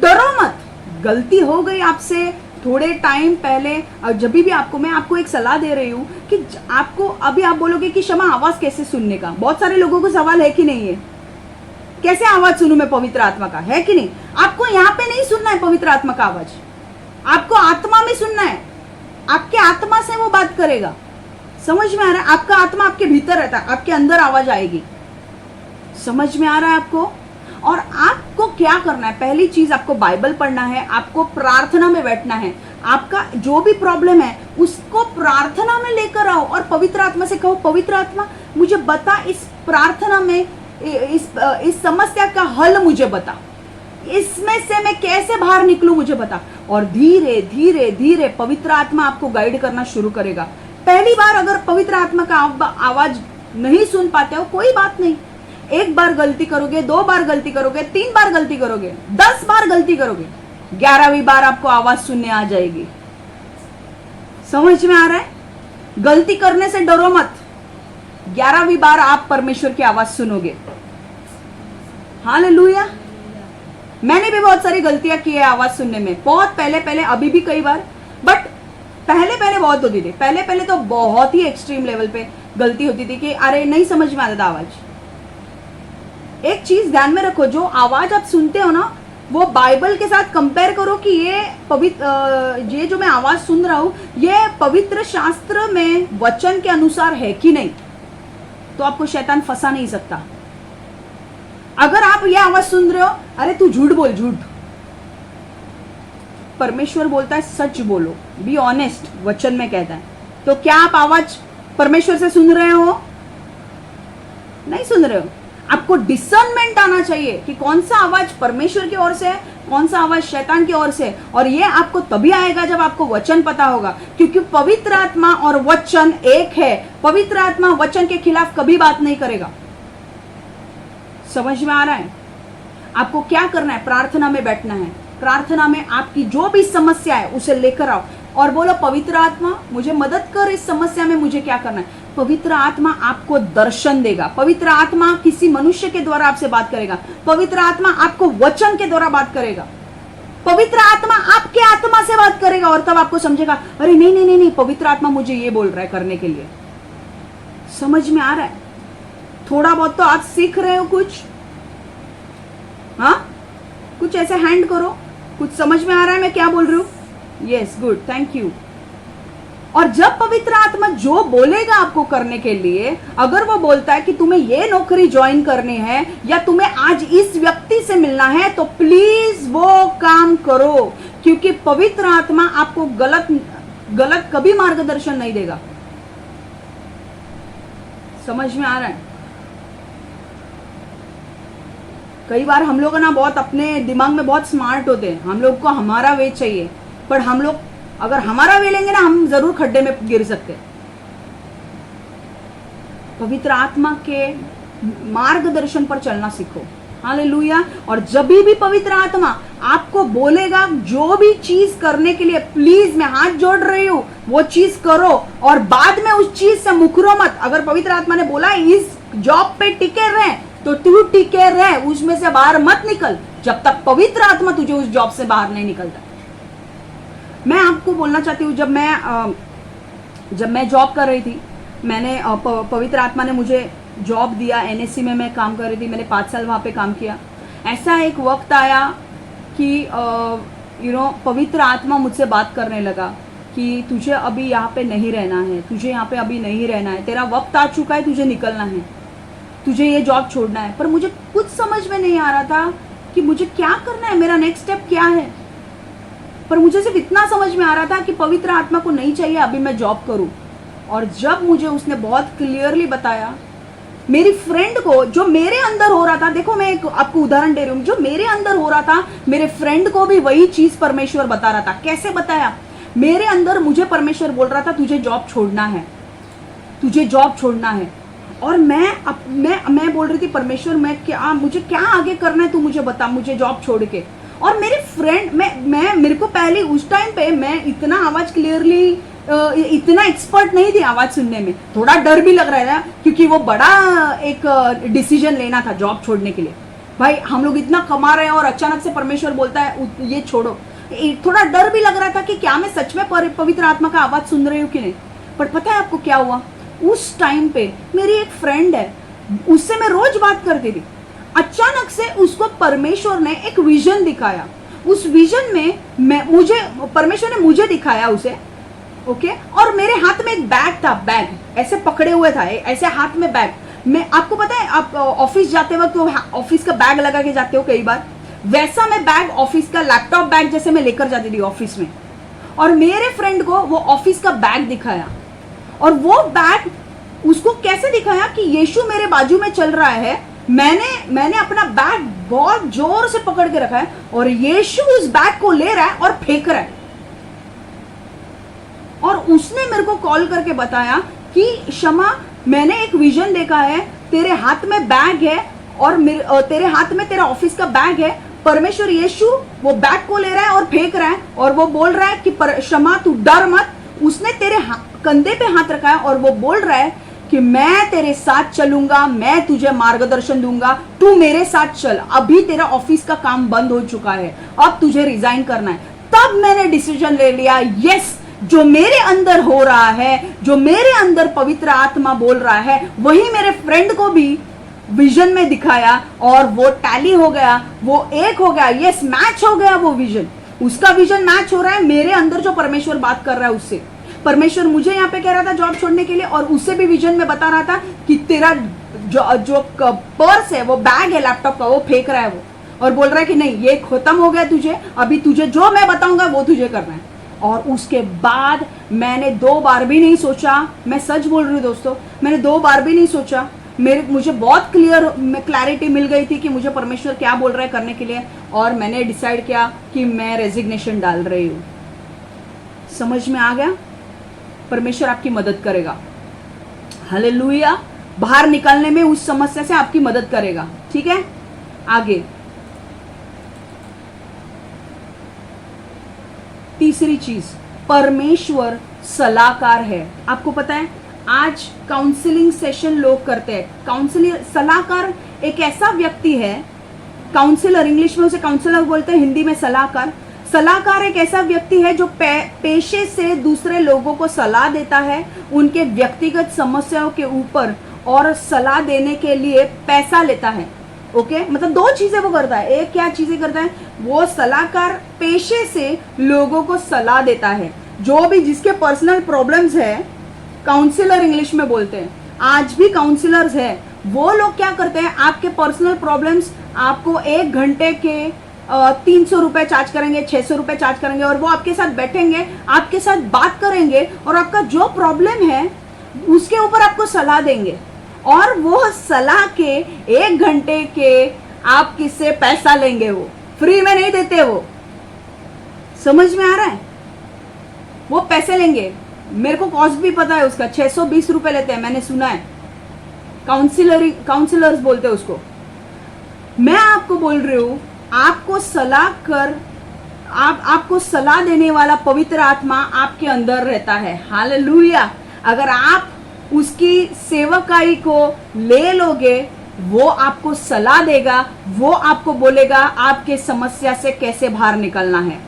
डरो मत। गलती हो गई आपसे थोड़े टाइम पहले, और जब भी मैं आपको एक सलाह दे रही हूं कि आपको अभी आप बोलोगे कि क्षमा आवाज कैसे सुनने का। बहुत सारे लोगों को सवाल है कि नहीं है, कैसे आवाज सुनूं मैं पवित्र आत्मा का, है कि नहीं? आपको यहाँ पे नहीं सुनना है पवित्र आत्मा का आवाज, आपको आत्मा में सुनना है। आपके आत्मा से वो बात करेगा। समझ में आ रहा है? आपका आत्मा आपके भीतर रहता है, आपके अंदर आवाज आएगी। समझ में आ रहा है आपको? और आपको क्या करना है? पहली चीज, आपको बाइबल पढ़ना है, आपको प्रार्थना में बैठना है। आपका जो भी प्रॉब्लम है उसको प्रार्थना में लेकर आओ और पवित्र आत्मा से कहो, पवित्र आत्मा मुझे बता, इस प्रार्थना में इस समस्या का हल मुझे बता, इसमें से मैं कैसे बाहर निकलूं मुझे बता। और धीरे धीरे धीरे पवित्र आत्मा आपको गाइड करना शुरू करेगा। पहली बार अगर पवित्र आत्मा का आवाज नहीं सुन पाते हो, कोई बात नहीं, एक बार गलती करोगे, 2 बार गलती करोगे, 3 बार गलती करोगे, 10 बार गलती करोगे, 11वीं बार आपको आवाज सुनने आ जाएगी। समझ में आ रहा है? गलती करने से डरो मत, 11वीं बार आप परमेश्वर की आवाज सुनोगे। हालेलुया। मैंने भी बहुत सारी गलतियां की है आवाज सुनने में, बहुत पहले, अभी भी कई बार, बट पहले बहुत होती थी। पहले तो बहुत ही एक्सट्रीम लेवल पे गलती होती थी कि अरे नहीं समझ में आता था आवाज। एक चीज ध्यान में रखो, जो आवाज आप सुनते हो ना, वो बाइबल के साथ कंपेयर करो कि ये जो मैं आवाज सुन रहा हूं, ये पवित्र शास्त्र में वचन के अनुसार है कि नहीं, तो आपको शैतान फंसा नहीं सकता। अगर आप ये आवाज सुन रहे हो, अरे तू झूठ बोल, झूठ, परमेश्वर बोलता है सच बोलो, बी ऑनेस्ट, वचन में कहता है, तो क्या आप आवाज परमेश्वर से सुन रहे हो? नहीं सुन रहे हो। आपको डिसर्नमेंट आना चाहिए कि कौन सा आवाज परमेश्वर की ओर से है, कौन सा आवाज शैतान की ओर से है। और ये आपको तभी आएगा जब आपको वचन पता होगा, क्योंकि पवित्र आत्मा और वचन एक है। पवित्र आत्मा वचन के खिलाफ कभी बात नहीं करेगा। समझ में आ रहा है? आपको क्या करना है? प्रार्थना में बैठना है। प्रार्थना में आपकी जो भी समस्या है उसे लेकर आओ और बोलो, पवित्र आत्मा मुझे मदद कर, इस समस्या में मुझे क्या करना है। पवित्र आत्मा आपको दर्शन देगा। पवित्र आत्मा किसी मनुष्य के द्वारा आपसे बात करेगा। पवित्र आत्मा आपको वचन के द्वारा बात करेगा। पवित्र आत्मा आपके आत्मा से बात करेगा और तब आपको समझेगा, अरे नहीं, पवित्र आत्मा मुझे ये बोल रहा है करने के लिए। समझ में आ रहा है? थोड़ा बहुत तो आप सीख रहे हो कुछ, हाँ? कुछ ऐसे हैंड करो, कुछ समझ में आ रहा है मैं क्या बोल रही हूं? Yes, good, thank you. और जब पवित्र आत्मा जो बोलेगा आपको करने के लिए, अगर वो बोलता है कि तुम्हें ये नौकरी ज्वाइन करनी है या तुम्हें आज इस व्यक्ति से मिलना है, तो प्लीज वो काम करो, क्योंकि पवित्र आत्मा आपको गलत कभी मार्गदर्शन नहीं देगा। समझ में आ रहा है? कई बार हम लोग ना बहुत अपने दिमाग में बहुत स्मार्ट होते हैं, हम लोग को हमारा वे चाहिए, पर हम लोग अगर हमारा वे लेंगे ना, हम जरूर खड्डे में गिर सकते हैं। पवित्र आत्मा के मार्गदर्शन पर चलना सीखो। हालेलुया। और जब भी पवित्र आत्मा आपको बोलेगा जो भी चीज करने के लिए, प्लीज मैं हाथ जोड़ रही हूं, वो चीज करो और बाद में उस चीज से मुकरो मत। अगर पवित्र आत्मा ने बोला इस जॉब पे टिके रहे, तो तू टिके रहे, उसमें से बाहर मत निकल जब तक पवित्र आत्मा तुझे उस जॉब से बाहर नहीं निकलता। मैं आपको बोलना चाहती हूँ, जब मैं जॉब कर रही थी, मैंने पवित्र आत्मा ने मुझे जॉब दिया। एनएससी में मैं काम कर रही थी, मैंने 5 साल वहाँ पे काम किया। ऐसा एक वक्त आया कि पवित्र आत्मा मुझसे बात करने लगा कि तुझे अभी यहाँ पे नहीं रहना है, तुझे यहाँ पे अभी नहीं रहना है, तेरा वक्त आ चुका है, तुझे निकलना है, तुझे ये जॉब छोड़ना है। पर मुझे कुछ समझ में नहीं आ रहा था कि मुझे क्या करना है, मेरा नेक्स्ट स्टेप क्या है। पर मुझे सिर्फ इतना समझ में आ रहा था कि पवित्र आत्मा को नहीं चाहिए अभी मैं जॉब करूं। और जब मुझे उसने बहुत क्लियरली बताया, मेरी फ्रेंड को जो मेरे अंदर हो रहा था, देखो मैं एक आपको उदाहरण दे रही हूँ, जो मेरे अंदर हो रहा था मेरे फ्रेंड को भी वही चीज परमेश्वर बता रहा था। कैसे बताया? मेरे अंदर मुझे परमेश्वर बोल रहा था तुझे जॉब छोड़ना है, तुझे जॉब छोड़ना है। और मैं बोल रही थी परमेश्वर मुझे क्या आगे करना है, तू मुझे बता, मुझे जॉब छोड़ के। और मेरे फ्रेंड मेरे को पहले उस टाइम पे मैं इतना आवाज क्लियरली इतना एक्सपर्ट नहीं थी आवाज सुनने में, थोड़ा डर भी लग रहा था क्योंकि वो बड़ा एक डिसीजन लेना था जॉब छोड़ने के लिए। भाई हम लोग इतना कमा रहे हैं और अचानक से परमेश्वर बोलता है ये छोड़ो। थोड़ा डर भी लग रहा था कि क्या मैं सच में पवित्र आत्मा का आवाज सुन रही हूँ कि नहीं। पर पता है आपको क्या हुआ? उस टाइम पे मेरी एक फ्रेंड है, उससे मैं रोज बात करती थी। अचानक से उसको परमेश्वर ने एक विजन दिखाया। उस विजन में परमेश्वर ने मुझे दिखाया उसे, ओके। और मेरे हाथ में एक बैग था, बैग ऐसे पकड़े हुए था, ऐसे हाथ में बैग। मैं आपको पता है, आप ऑफिस जाते वक्त तो ऑफिस का बैग लगा के जाते हो कई बार, वैसा मैं बैग ऑफिस का लैपटॉप बैग जैसे मैं लेकर जाती थी ऑफिस में। और मेरे फ्रेंड को वो ऑफिस का बैग दिखाया। और वो बैग उसको कैसे दिखाया कि यीशु मेरे बाजू में चल रहा है, मैंने अपना बैग बहुत जोर से पकड़ के रखा है और यीशु उस बैग को ले रहा है और फेंक रहा है। और उसने मेरे को कॉल करके बताया कि शमा, मैंने एक विजन देखा है, तेरे हाथ में बैग है और तेरे हाथ में तेरा ऑफिस का बैग है, परमेश्वर यीशु वो बैग को ले रहा है और फेंक रहा है और वो बोल रहा है कि शमा तू डर मत। उसने तेरे कंधे पे हाथ रखा है और वो बोल रहा है कि मैं तेरे साथ चलूंगा, मैं तुझे मार्गदर्शन दूंगा, तू मेरे साथ चल। अभी तेरा ऑफिस का काम बंद हो चुका है, अब तुझे रिजाइन करना है। तब मैंने डिसीजन ले लिया, यस, जो मेरे अंदर हो रहा है, जो मेरे अंदर पवित्र आत्मा बोल रहा है, वही मेरे फ्रेंड को भी विजन में दिखाया और वो टैली हो गया, वो एक हो गया, यस, मैच हो गया। वो विजन, उसका विजन मैच हो रहा है मेरे अंदर जो परमेश्वर बात कर रहा है उससे। परमेश्वर मुझे यहाँ पे कह रहा था जॉब छोड़ने के लिए और उससे भी विजन में बता रहा था कि तेरा जो पर्स है, वो बैग है लैपटॉप का, वो फेंक रहा है वो, और बोल रहा है कि नहीं, ये खत्म हो गया तुझे, अभी तुझे जो मैं बताऊंगा वो तुझे करना है। और उसके बाद मैंने 2 बार भी नहीं सोचा, मैं सच बोल रही हूँ दोस्तों, मैंने 2 बार भी नहीं सोचा। मुझे बहुत क्लैरिटी मिल गई थी कि मुझे परमेश्वर क्या बोल रहा है करने के लिए, और मैंने डिसाइड किया कि मैं रेजिग्नेशन डाल रही हूँ। समझ में आ गया? परमेश्वर आपकी मदद करेगा, हालेलुया। बाहर निकलने में उस समस्या से आपकी मदद करेगा, ठीक है। आगे तीसरी चीज, परमेश्वर सलाहकार है। आपको पता है आज काउंसलिंग सेशन लोग करते हैं। काउंसलर, सलाहकार एक ऐसा व्यक्ति है, काउंसलर इंग्लिश में उसे काउंसलर बोलते हैं, हिंदी में सलाहकार। सलाहकार एक ऐसा व्यक्ति है जो पेशे से दूसरे लोगों को सलाह देता है उनके व्यक्तिगत समस्याओं के ऊपर, और सलाह देने के लिए पैसा लेता है। ओके, मतलब 2 चीजें वो करता है। एक क्या चीजें करता है, वो सलाहकार पेशे से लोगों को सलाह देता है, जो भी जिसके पर्सनल प्रॉब्लम्स है, काउंसलर इंग्लिश में बोलते हैं। आज भी काउंसलर्स है, वो लोग क्या करते हैं, आपके पर्सनल प्रॉब्लम्स आपको 1 घंटे के 300 रुपए चार्ज करेंगे, 600 रुपए चार्ज करेंगे, और वो आपके साथ बैठेंगे, आपके साथ बात करेंगे और आपका जो प्रॉब्लम है उसके ऊपर आपको सलाह देंगे। और वो सलाह के 1 घंटे के आप किससे पैसा लेंगे, वो फ्री में नहीं देते। वो समझ में आ रहा है? वो पैसे लेंगे। मेरे को कॉस्ट भी पता है उसका, 620 रुपए लेते हैं, मैंने सुना है। काउंसलर्स बोलते हैं उसको। मैं आपको बोल रही हूं, आपको आपको सलाह देने वाला पवित्र आत्मा आपके अंदर रहता है। हालेलुया। अगर आप उसकी सेवकाई को ले लोगे, वो आपको सलाह देगा, वो आपको बोलेगा आपके समस्या से कैसे बाहर निकलना है।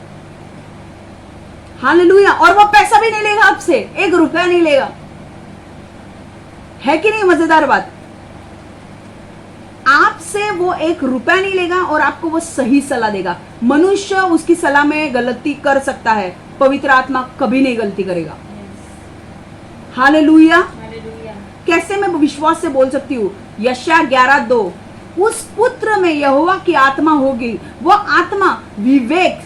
हालेलुया। और वो पैसा भी नहीं लेगा आपसे, 1 रुपया नहीं लेगा। है कि नहीं मजेदार बात? आपसे वो 1 रुपया नहीं लेगा और आपको वो सही सलाह देगा। मनुष्य उसकी सलाह में गलती कर सकता है, पवित्र आत्मा कभी नहीं गलती करेगा। हालेलुया। कैसे मैं विश्वास से बोल सकती हूँ? यशायाह 11:2, उस पुत्र में यहोवा की आत्मा होगी, वो आत्मा विवेक,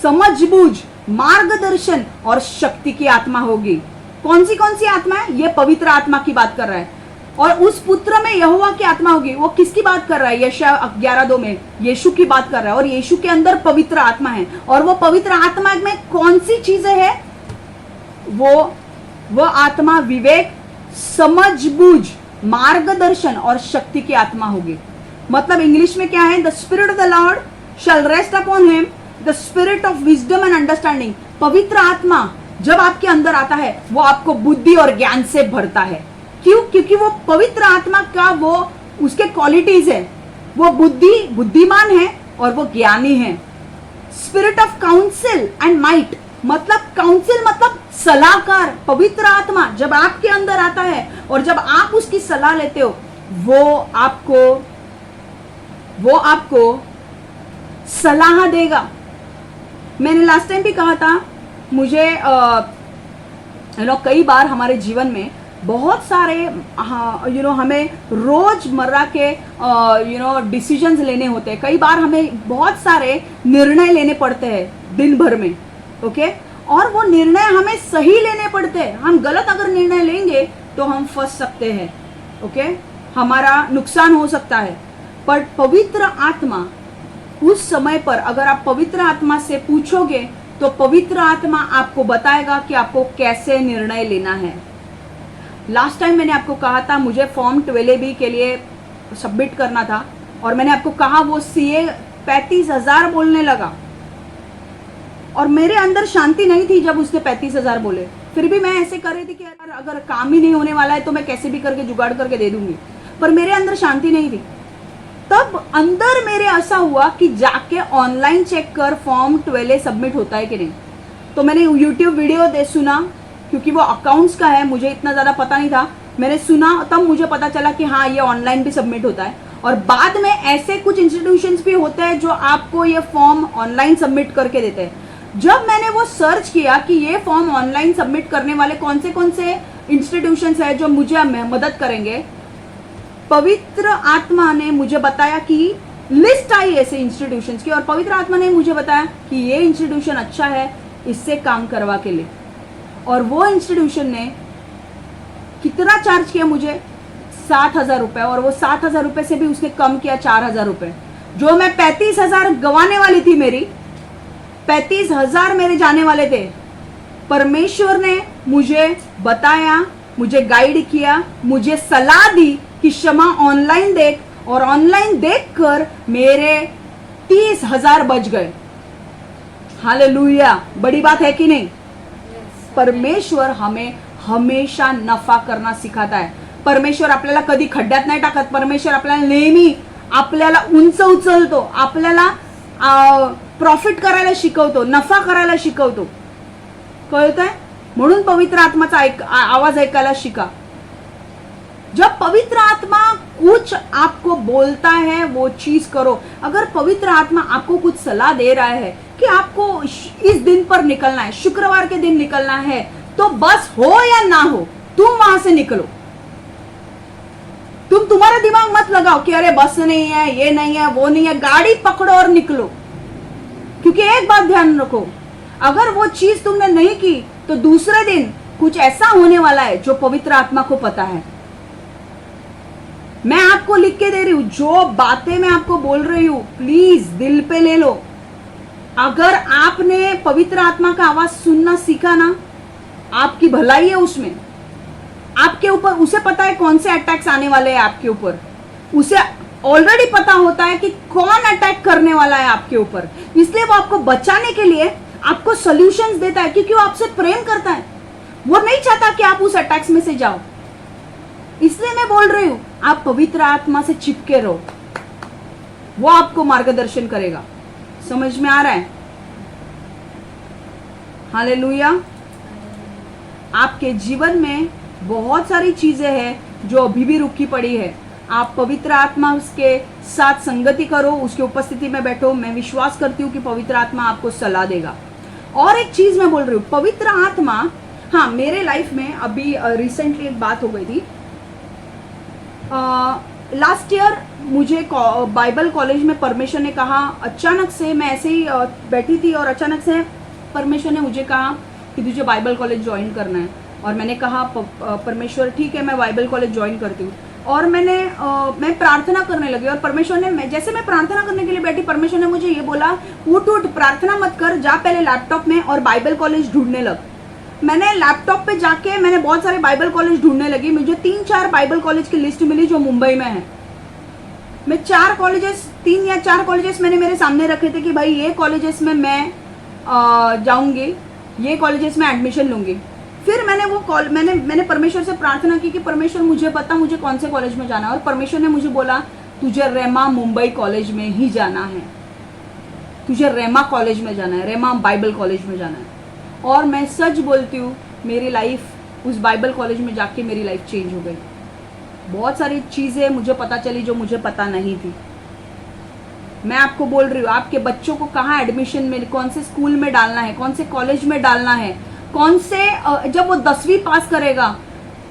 समझबूझ, मार्गदर्शन और शक्ति की आत्मा होगी। कौन सी आत्मा है? ये पवित्र आत्मा की बात कर रहा है। और उस पुत्र में यहोवा की आत्मा होगी, वो किसकी बात कर रहा है? यशायाह 11:2 में यीशु की बात कर रहा है। और यीशु के अंदर पवित्र आत्मा है। और वो पवित्र आत्मा में कौन सी चीजें है? वो आत्मा विवेक, समझबूझ, मार्गदर्शन और शक्ति की आत्मा होगी। मतलब इंग्लिश में क्या है? The spirit of the lord shall rest upon him, the spirit of wisdom and understanding. पवित्र आत्मा जब आपके अंदर आता है, वो आपको बुद्धि और ज्ञान से भरता है। क्यों? क्योंकि वो पवित्र आत्मा का वो उसके क्वालिटीज है। वो बुद्धिमान है और वो ज्ञानी है। Spirit of council and might, मतलब काउंसिल मतलब सलाहकार। पवित्र आत्मा जब आपके अंदर आता है और जब आप उसकी सलाह लेते हो, वो आपको सलाह देगा। मैंने लास्ट टाइम भी कहा था, मुझे कई बार हमारे जीवन में बहुत सारे हमें रोजमर्रा के डिसीजंस लेने होते हैं। कई बार हमें बहुत सारे निर्णय लेने पड़ते हैं दिन भर में। ओके, और वो निर्णय हमें सही लेने पड़ते हैं। हम गलत अगर निर्णय लेंगे तो हम फंस सकते हैं। ओके, हमारा नुकसान हो सकता है। पर पवित्र आत्मा उस समय पर अगर आप पवित्र आत्मा से पूछोगे तो पवित्र आत्मा आपको बताएगा कि आपको कैसे निर्णय लेना है। लास्ट टाइम मैंने आपको कहा था मुझे फॉर्म 12B के लिए सबमिट करना था और मैंने आपको कहा वो CA 35,000 बोलने लगा और मेरे अंदर शांति नहीं थी जब उसने 35,000 बोले। फिर भी मैं ऐसे कर रही थी कि अगर काम ही नहीं होने वाला है तो मैं कैसे भी करके जुगाड़ करके दे दूंगी, पर मेरे अंदर शांति नहीं थी। तब अंदर मेरे ऐसा हुआ कि जाके ऑनलाइन चेक कर फॉर्म 12A सबमिट होता है कि नहीं। तो मैंने यूट्यूब वीडियो सुना, क्योंकि वो अकाउंट्स का है, मुझे इतना ज़्यादा पता नहीं था। मैंने सुना, तब मुझे पता चला कि हाँ ये ऑनलाइन भी सबमिट होता है। और बाद में ऐसे कुछ इंस्टीट्यूशंस भी होते हैं जो आपको ये फॉर्म ऑनलाइन सबमिट करके देते हैं। जब मैंने वो सर्च किया कि ये फॉर्म ऑनलाइन सबमिट करने वाले कौन से इंस्टीट्यूशंस है जो मुझे मदद करेंगे, पवित्र आत्मा ने मुझे बताया कि लिस्ट आई ऐसे इंस्टीट्यूशंस की, और पवित्र आत्मा ने मुझे बताया कि ये इंस्टीट्यूशन अच्छा है, इससे काम करवा के लिए। और वो इंस्टीट्यूशन ने कितना चार्ज किया मुझे? 7,000 रुपए। और वो 7,000 रुपए से भी उसने कम किया 4,000 रुपए। जो मैं 35,000 गंवाने वाली थी, मेरी 35,000 मेरे जाने वाले थे, परमेश्वर ने मुझे बताया, मुझे गाइड किया, मुझे सलाह दी कि क्षमा ऑनलाइन देख, और ऑनलाइन देखकर मेरे 30,000 बच गए। हालेलुया। बड़ी बात है कि नहीं? परमेश्वर हमें हमेशा नफा करना सिखाता है। परमेश्वर आपल्याला कधी खड्ड्यात नाही टाकत। परमेश्वर आपल्याला नेहमी आपल्याला उंच उचलतो, आपल्याला प्रॉफिट करायला शिकवतो, नफा करायला शिकवतो। कळतंय? म्हणून पवित्र आत्माचा आवाज ऐकायला शिका। जब पवित्र आत्मा कुछ आपको बोलता है वो चीज करो। अगर पवित्र आत्मा आपको कुछ सलाह दे रहा है कि आपको इस दिन पर निकलना है, शुक्रवार के दिन निकलना है, तो बस हो या ना हो, तुम वहां से निकलो। तुम्हारा दिमाग मत लगाओ कि अरे बस नहीं है, ये नहीं है, वो नहीं है। गाड़ी पकड़ो और निकलो। क्योंकि एक बात ध्यान रखो, अगर वो चीज तुमने नहीं की तो दूसरे दिन कुछ ऐसा होने वाला है जो पवित्र आत्मा को पता है। मैं आपको लिख के दे रही हूं, जो बातें मैं आपको बोल रही हूं प्लीज दिल पे ले लो। अगर आपने पवित्र आत्मा का आवाज सुनना सीखा ना, आपकी भलाई है उसमें। आपके ऊपर उसे पता है कौन से अटैक्स आने वाले हैं आपके ऊपर। उसे ऑलरेडी पता होता है कि कौन अटैक करने वाला है आपके ऊपर, इसलिए वो आपको बचाने के लिए आपको सॉल्यूशंस देता है, क्योंकि वो आपसे प्रेम करता है। वो नहीं चाहता कि आप उस अटैक्स में से जाओ। इसलिए मैं बोल रही हूं, आप पवित्र आत्मा से चिपके रहो, वो आपको मार्गदर्शन करेगा। समझ में आ रहा है? हालेलुया। आपके जीवन में बहुत सारी चीजें हैं जो अभी भी रुकी पड़ी है। आप पवित्र आत्मा उसके साथ संगति करो, उसकी उपस्थिति में बैठो। मैं विश्वास करती हूँ कि पवित्र आत्मा आपको सलाह देगा। और एक चीज मैं बोल रही हूँ, पवित्र आत्मा, हाँ, मेरे लाइफ में अभी रिसेंटली एक बात हो गई थी। लास्ट ईयर मुझे बाइबल कॉलेज में परमेश्वर ने कहा, अचानक से मैं ऐसे ही बैठी थी और अचानक से परमेश्वर ने मुझे कहा कि तुझे बाइबल कॉलेज ज्वाइन करना है। और मैंने कहा परमेश्वर ठीक है, मैं बाइबल कॉलेज ज्वाइन करती हूँ। और मैं प्रार्थना करने लगी और परमेश्वर ने, जैसे मैं प्रार्थना करने के लिए बैठी, परमेश्वर ने मुझे ये बोला, उठ उठ, प्रार्थना मत कर, जा पहले लैपटॉप में और बाइबल कॉलेज ढूंढने लग। मैंने लैपटॉप पे जाके मैंने बहुत सारे बाइबल कॉलेज ढूंढने लगी। मुझे 3-4 बाइबल कॉलेज की लिस्ट मिली जो मुंबई में है। मैं 3 या 4 कॉलेजेस मैंने मेरे सामने रखे थे कि भाई ये कॉलेजेस में मैं जाऊंगी, ये कॉलेजेस में एडमिशन लूंगी। फिर मैंने परमेश्वर से प्रार्थना की कि परमेश्वर मुझे बता मुझे कौन से कॉलेज में जाना है। और परमेश्वर ने मुझे बोला, तुझे रेमा मुंबई कॉलेज में ही जाना है, तुझे रेमा कॉलेज में जाना है, रेमा बाइबल कॉलेज में जाना है। और मैं सच बोलती हूँ, मेरी लाइफ उस बाइबल कॉलेज में जाके मेरी लाइफ चेंज हो गई। बहुत सारी चीज़ें मुझे पता चली जो मुझे पता नहीं थी। मैं आपको बोल रही हूँ, आपके बच्चों को कहाँ एडमिशन में, कौन से स्कूल में डालना है, कौन से कॉलेज में डालना है, कौन से, जब वो 10वीं पास करेगा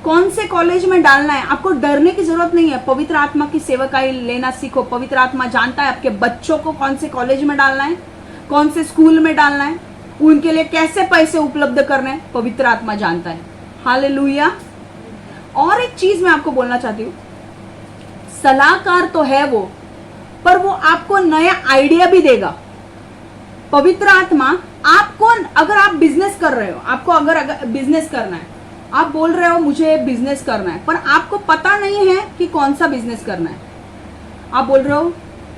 कौन से कॉलेज में डालना है, आपको डरने की जरूरत नहीं है। पवित्र आत्मा की सेवकाई लेना सीखो। पवित्र आत्मा जानता है आपके बच्चों को कौन से कॉलेज में डालना है, कौन से स्कूल में डालना है, उनके लिए कैसे पैसे उपलब्ध करने हैं, पवित्र आत्मा जानता है। हालेलुया। और एक चीज मैं आपको बोलना चाहती हूँ, सलाहकार तो है वो, पर वो आपको नया आइडिया भी देगा। पवित्र आत्मा आपको, अगर आप बिजनेस कर रहे हो, आपको अगर बिजनेस करना है, आप बोल रहे हो मुझे बिजनेस करना है, पर आपको पता नहीं है कि कौन सा बिजनेस करना है। आप बोल रहे हो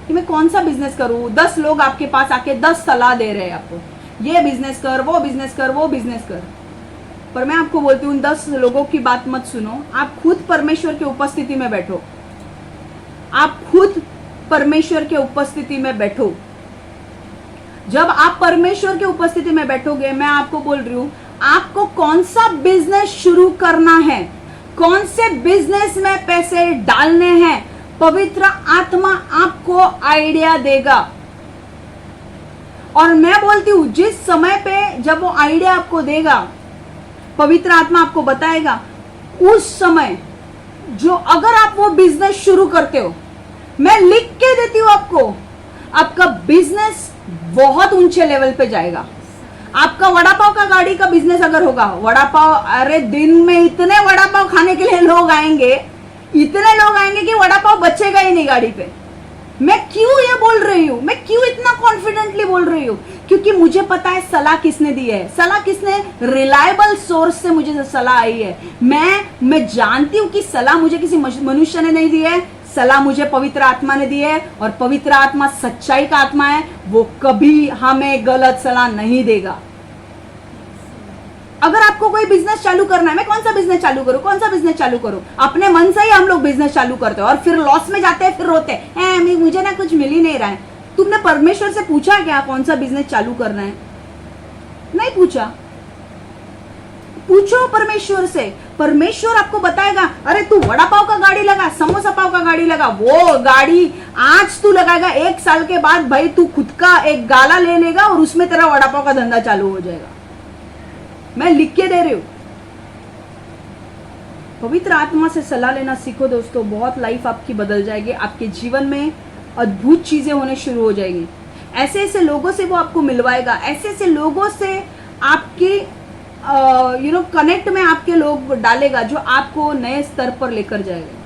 कि मैं कौन सा बिजनेस करूं, 10 लोग आपके पास आके 10 सलाह दे रहे हैं आपको, ये बिजनेस कर, वो बिजनेस कर, वो बिजनेस कर। पर मैं आपको बोलती हूँ, 10 लोगों की बात मत सुनो, आप खुद परमेश्वर की उपस्थिति में बैठो। आप खुद परमेश्वर के उपस्थिति में बैठो। जब आप परमेश्वर की उपस्थिति में बैठोगे, मैं आपको बोल रही हूं, आपको कौन सा बिजनेस शुरू करना है, कौन से बिजनेस में पैसे डालने हैं, पवित्र आत्मा आपको आइडिया देगा। और मैं बोलती हूं, जिस समय पे जब वो आइडिया आपको देगा, पवित्र आत्मा आपको बताएगा, उस समय जो अगर आप वो बिजनेस शुरू करते हो, मैं लिख के देती हूं आपको, आपका बिजनेस बहुत ऊंचे लेवल पे जाएगा। आपका वड़ा पाव का गाड़ी का बिजनेस अगर होगा, वड़ा पाव, अरे दिन में इतने वड़ा पाव खाने के लिए लोग आएंगे, इतने लोग आएंगे कि वड़ा पाव बचेगा ही नहीं गाड़ी पे। मैं क्यों ये बोल रही हूँ, मैं क्यों इतना कॉन्फिडेंटली बोल रही हूँ, क्योंकि मुझे पता है सलाह किसने दी है। सलाह किसने, रिलायबल सोर्स से मुझे सलाह आई है। मैं जानती हूँ कि सलाह मुझे किसी मनुष्य ने नहीं दी है, सलाह मुझे पवित्र आत्मा ने दी है। और पवित्र आत्मा सच्चाई का आत्मा है, वो कभी हमें गलत सलाह नहीं देगा। अगर आपको कोई बिजनेस चालू करना है, मैं कौन सा बिजनेस चालू करूं, कौन सा बिजनेस चालू करूं, अपने मन से ही हम लोग बिजनेस चालू करते हैं और फिर लॉस में जाते हैं, फिर रोते हैं, मुझे ना कुछ मिल ही नहीं रहा है। तुमने परमेश्वर से पूछा क्या कौन सा बिजनेस चालू करना है? नहीं पूछा। पूछो परमेश्वर से, परमेश्वर आपको बताएगा। अरे तू वड़ा पाव का गाड़ी लगा, समोसा पाव का गाड़ी लगा, वो गाड़ी आज तू लगाएगा, 1 साल के बाद भाई तू खुद का एक गाला ले लेगा और उसमें तेरा वड़ा पाव का धंधा चालू हो जाएगा। मैं लिख के दे रही हूं। पवित्र आत्मा से सलाह लेना सीखो दोस्तों, बहुत लाइफ आपकी बदल जाएगी। आपके जीवन में अद्भुत चीजें होने शुरू हो जाएंगी। ऐसे ऐसे लोगों से वो आपको मिलवाएगा, ऐसे ऐसे लोगों से आपके कनेक्ट में आपके लोग डालेगा जो आपको नए स्तर पर लेकर जाएगा।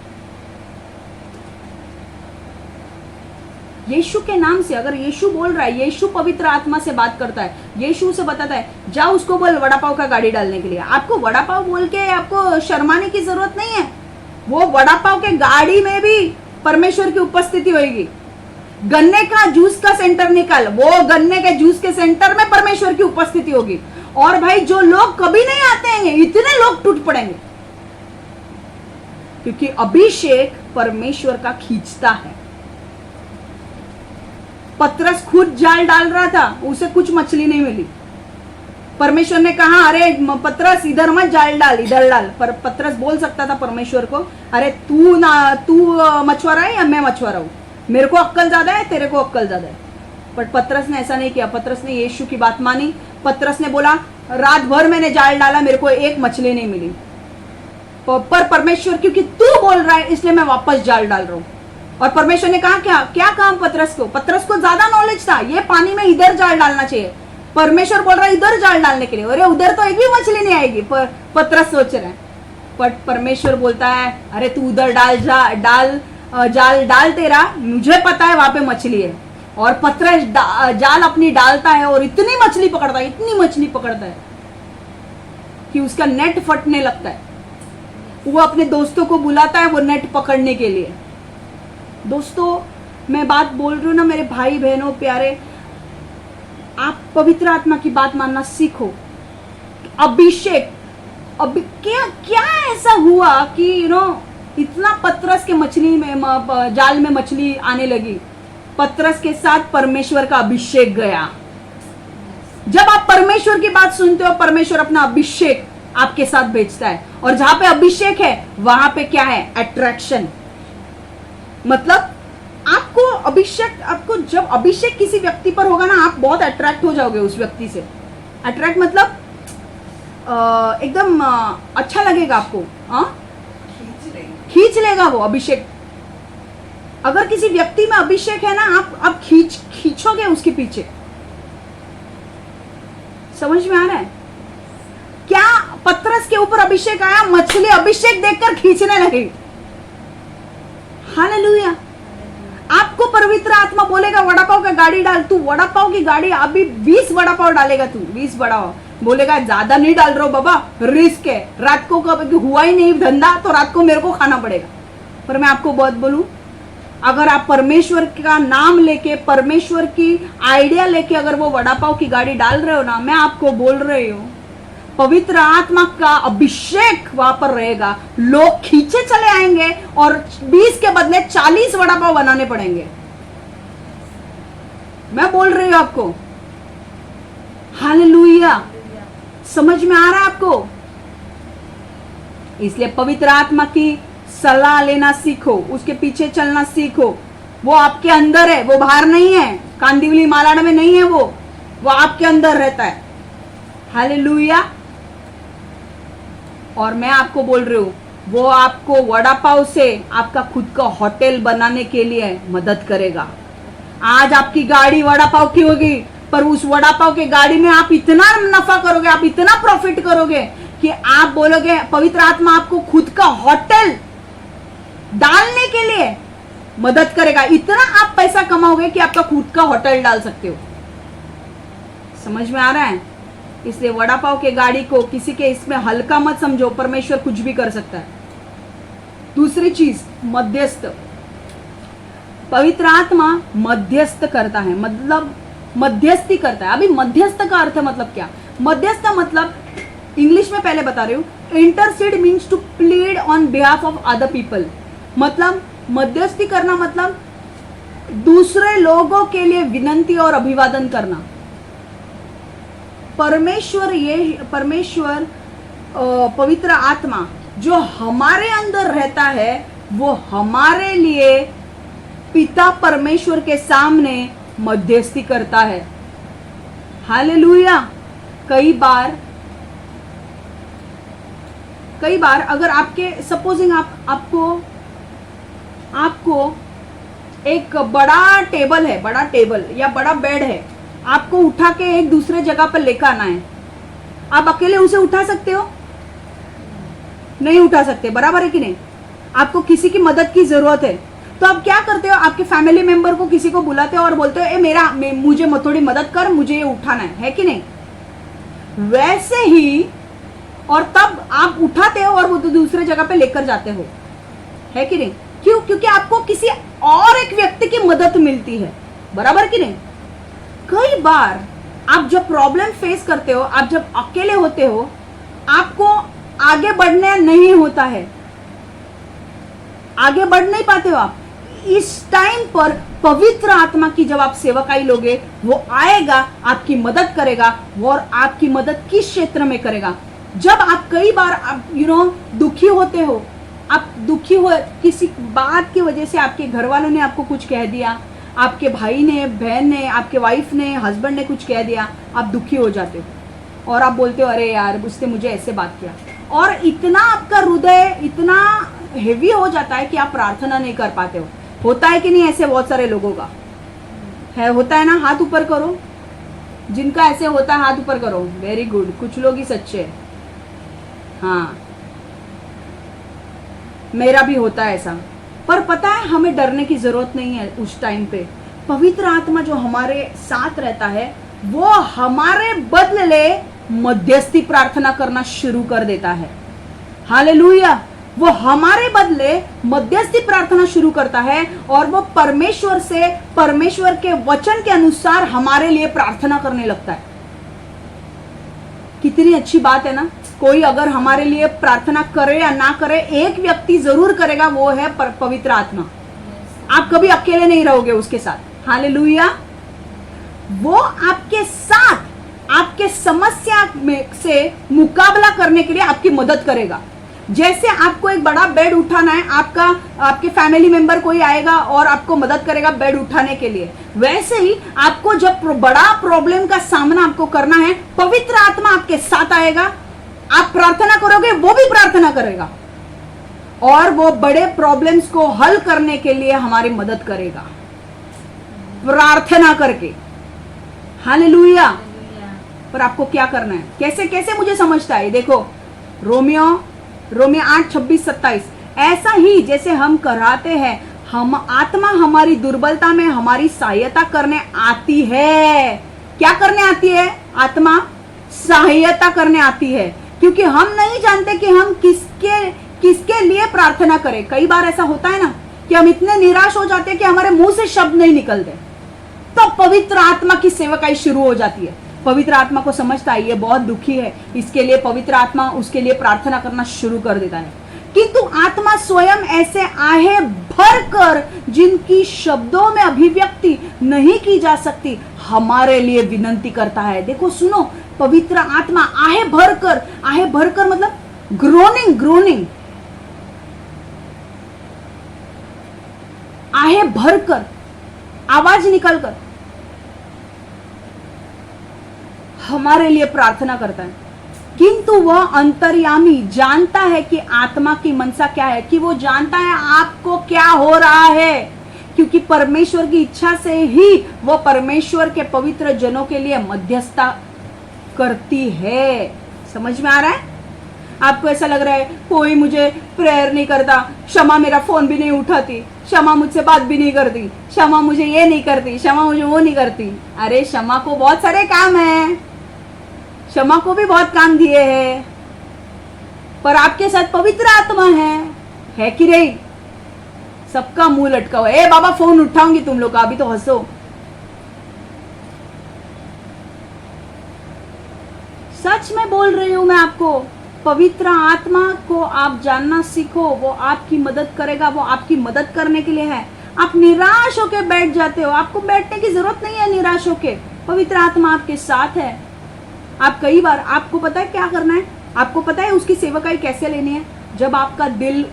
यीशु के नाम से, अगर यीशु बोल रहा है, यीशु पवित्र आत्मा से बात करता है, यीशु से बताता है, जाओ उसको बोल वड़ा पाव का गाड़ी डालने के लिए। आपको वड़ा पाव बोल के आपको शर्माने की जरूरत नहीं है। वो वड़ा पाव के गाड़ी में भी परमेश्वर की उपस्थिति होगी। गन्ने का जूस का सेंटर निकाल, वो गन्ने के जूस के सेंटर में परमेश्वर की उपस्थिति होगी। और भाई जो लोग कभी नहीं आते हैं इतने लोग टूट पड़ेंगे, क्योंकि अभिषेक परमेश्वर का खींचता है। पतरस खुद जाल डाल रहा था, उसे कुछ मछली नहीं मिली। परमेश्वर ने कहा अरे पतरस इधर मत जाल डाल, इधर डाल। पर पतरस बोल सकता था परमेश्वर को, अरे तू मछुआरा है या मैं मछुआरा हूं, मेरे को अक्कल ज्यादा है, तेरे को अक्कल ज्यादा है। पर पतरस ने ऐसा नहीं किया। पतरस ने यीशु की बात मानी। पतरस ने बोला रात भर मैंने जाल डाला, मेरे को एक मछली नहीं मिली, पर परमेश्वर क्योंकि तू बोल रहा है इसलिए मैं वापस जाल डाल रहा हूं। और परमेश्वर ने कहा क्या काम पतरस को? पतरस को ज्यादा नॉलेज था, ये पानी में इधर जाल डालना चाहिए। परमेश्वर बोल रहा है इधर जाल डालने के लिए, अरे उधर तो एक भी मछली नहीं आएगी। पतरस सोच रहे हैं, पर परमेश्वर बोलता है अरे तू उधर जाल डाल तेरा, मुझे पता है वहां पे मछली है। और पतरस जाल अपनी डालता है और इतनी मछली पकड़ता है कि उसका नेट फटने लगता है। वो अपने दोस्तों को बुलाता है वो नेट पकड़ने के लिए। दोस्तों मैं बात बोल रही हूँ ना मेरे भाई बहनों प्यारे, आप पवित्र आत्मा की बात मानना सीखो। अभिषेक अभी क्या ऐसा हुआ कि इतना पतरस के जाल में मछली आने लगी। पतरस के साथ परमेश्वर का अभिषेक गया। जब आप परमेश्वर की बात सुनते हो, परमेश्वर अपना अभिषेक आपके साथ भेजता है। और जहां पे अभिषेक है वहां पे क्या है? अट्रैक्शन। मतलब आपको जब अभिषेक किसी व्यक्ति पर होगा ना, आप बहुत अट्रैक्ट हो जाओगे उस व्यक्ति से। अट्रैक्ट मतलब एकदम अच्छा लगेगा आपको, खींच लेगा वो अभिषेक। अगर किसी व्यक्ति में अभिषेक है ना, आप खींचोगे उसके पीछे। समझ में आ रहा है? क्या पतरस के ऊपर अभिषेक आया, मछली अभिषेक देखकर खींचने लगी। हालेलुया। आपको पवित्र आत्मा बोलेगा वड़ा पाव का गाड़ी डाल, तू वड़ा पाव की गाड़ी अभी 20 वड़ा पाव डालेगा, तू 20 वड़ा पाव बोलेगा ज्यादा नहीं डाल रहा हूं बाबा, रिस्क है, रात को कभी हुआ ही नहीं धंधा तो रात को मेरे को खाना पड़ेगा। पर मैं आपको बहुत बोलूं, अगर आप परमेश्वर का नाम लेके, परमेश्वर की आइडिया लेके अगर वो वड़ा पाव की गाड़ी डाल रहे हो ना, मैं आपको बोल रही हूँ पवित्र आत्मा का अभिषेक वहां पर रहेगा। लोग खींचे चले आएंगे और 20 के बदले 40 वड़ा पाव बनाने पड़ेंगे। मैं बोल रही हूं आपको। हालेलुया। समझ में आ रहा है आपको? इसलिए पवित्र आत्मा की सलाह लेना सीखो, उसके पीछे चलना सीखो। वो आपके अंदर है, वो बाहर नहीं है, कांदिवली मालाड में नहीं है, वो आपके अंदर रहता है। हालेलुया। और मैं आपको बोल रही हूं, वो आपको वड़ा पाव से आपका खुद का होटल बनाने के लिए मदद करेगा। आज आपकी गाड़ी वड़ा पाव की होगी, पर उस वड़ा पाव के गाड़ी में आप इतना नफा करोगे, आप इतना प्रॉफिट करोगे कि आप बोलोगे पवित्र आत्मा आपको खुद का होटल डालने के लिए मदद करेगा। इतना आप पैसा कमाओगे कि आपका खुद का होटल डाल सकते हो। समझ में आ रहा है? इसलिए वड़ा पाव के गाड़ी को किसी के इसमें हल्का मत समझो, परमेश्वर कुछ भी कर सकता है। दूसरी चीज, मध्यस्थ। पवित्र आत्मा मध्यस्थ करता है, मतलब मध्यस्थी करता है। अभी मध्यस्थ का अर्थ मतलब क्या? मध्यस्थ मतलब इंग्लिश में पहले बता रही हूं, intercede means to plead on behalf of other people. मतलब मध्यस्थी करना मतलब दूसरे लोगों के लिए विनंती और अभिवादन करना। परमेश्वर पवित्र आत्मा जो हमारे अंदर रहता है, वो हमारे लिए पिता परमेश्वर के सामने मध्यस्थी करता है। हालेलुया। कई बार अगर आपके सपोजिंग आपको एक बड़ा टेबल या बड़ा बेड है, आपको उठा के एक दूसरे जगह पर लेकर आना है, आप अकेले उसे उठा सकते हो? नहीं उठा सकते, बराबर है कि नहीं? आपको किसी की मदद की जरूरत है, तो आप क्या करते हो? आपके फैमिली मेंबर को किसी को बुलाते हो और बोलते हो मुझे थोड़ी मदद कर, मुझे ये उठाना है कि नहीं? वैसे ही, और तब आप उठाते हो और वो दूसरे जगह पे लेकर जाते हो, है कि नहीं? क्यों? क्योंकि आपको किसी और एक व्यक्ति की मदद मिलती है, बराबर कि नहीं? कई बार आप जब प्रॉब्लम फेस करते हो, आप जब अकेले होते हो, आपको आगे बढ़ने नहीं होता है, आगे बढ़ नहीं पाते हो आप। इस टाइम पर पवित्र आत्मा की जब आप सेवकाई लोगे, वो आएगा, आपकी मदद करेगा। और आपकी मदद किस क्षेत्र में करेगा? जब आप कई बार आप दुखी होते हो, आप दुखी हो किसी बात की वजह से, आपके घर वालों ने आपको कुछ कह दिया, आपके भाई ने, बहन ने, आपके वाइफ ने, हस्बैंड ने कुछ कह दिया, आप दुखी हो जाते हो और आप बोलते हो अरे यार उसने मुझे ऐसे बात किया, और इतना आपका हृदय इतना हेवी हो जाता है कि आप प्रार्थना नहीं कर पाते हो। होता है कि नहीं? ऐसे बहुत सारे लोगों का है, होता है ना? हाथ ऊपर करो, जिनका ऐसे होता है हाथ ऊपर करो। वेरी गुड, कुछ लोग ही सच्चे हैं। हाँ, मेरा भी होता है ऐसा। पर पता है, हमें डरने की जरूरत नहीं है। उस टाइम पे पवित्र आत्मा जो हमारे साथ रहता है, वो हमारे बदले मध्यस्थी प्रार्थना करना शुरू कर देता है। हालेलुया! वो हमारे बदले मध्यस्थी प्रार्थना शुरू करता है और वो परमेश्वर से, परमेश्वर के वचन के अनुसार हमारे लिए प्रार्थना करने लगता है। कितनी अच्छी बात है ना? कोई अगर हमारे लिए प्रार्थना करे या ना करे, एक व्यक्ति जरूर करेगा, वो है पवित्र आत्मा। आप कभी अकेले नहीं रहोगे उसके साथ। हालेलुया! वो आपके साथ, आपके समस्या में से मुकाबला करने के लिए आपकी मदद करेगा। जैसे आपको एक बड़ा बेड उठाना है, आपके फैमिली मेंबर कोई आएगा और आपको मदद करेगा बेड उठाने के लिए, वैसे ही आपको जब बड़ा प्रॉब्लम का सामना आपको करना है, पवित्र आत्मा आपके साथ आएगा। आप प्रार्थना करोगे, वो भी प्रार्थना करेगा और वो बड़े प्रॉब्लम्स को हल करने के लिए हमारी मदद करेगा प्रार्थना करके। हालेलुया! पर आपको क्या करना है? कैसे कैसे मुझे समझता है? देखो, रोमियो 8:26-27, ऐसा ही जैसे हम कराते हैं, हम आत्मा हमारी दुर्बलता में हमारी सहायता करने आती है। क्या करने आती है? आत्मा सहायता करने आती है, क्योंकि हम नहीं जानते कि हम किसके लिए प्रार्थना करें। कई बार ऐसा होता है ना कि हम इतने निराश हो जाते हैं कि हमारे मुंह से शब्द नहीं निकलते, तो पवित्र आत्मा की सेवकाई शुरू हो जाती है। पवित्र आत्मा को समझता है ये बहुत दुखी है, इसके लिए पवित्र आत्मा उसके लिए प्रार्थना करना शुरू कर देता है। किंतु आत्मा स्वयं ऐसे आहे भरकर, जिनकी शब्दों में अभिव्यक्ति नहीं की जा सकती, हमारे लिए विनंती करता है। देखो, सुनो, पवित्र आत्मा आहे भरकर मतलब ग्रोनिंग, आहे भरकर, आवाज निकलकर हमारे लिए प्रार्थना करता है। किंतु वह अंतर्यामी जानता है कि आत्मा की मनसा क्या है, कि वो जानता है आपको क्या हो रहा है, क्योंकि परमेश्वर की इच्छा से ही वह परमेश्वर के पवित्र जनों के लिए मध्यस्थता करती है। समझ में आ रहा है? आपको ऐसा लग रहा है कोई मुझे प्रेयर नहीं करता, क्षमा मेरा फोन भी नहीं उठाती, क्षमा मुझसे बात भी नहीं करती, क्षमा मुझे ये नहीं करती, क्षमा मुझे वो नहीं करती। अरे क्षमा को बहुत सारे काम है, क्षमा को भी बहुत काम दिए हैं, पर आपके साथ पवित्र आत्मा है कि नहीं? सबका मुंह लटका हुआ है। ए बाबा, फोन उठाऊंगी तुम लोग का, अभी तो हंसो। सच में बोल रही हूं मैं आपको, पवित्र आत्मा को आप जानना सीखो, वो आपकी मदद करेगा, वो आपकी मदद करने के लिए है। आप निराश होके बैठ जाते हो, आपको बैठने की जरूरत नहीं है निराश होके, पवित्र आत्मा आपके साथ है। आप कई बार, आपको पता है क्या करना है? आपको पता है उसकी सेवकाई कैसे लेनी है? जब आपका दिल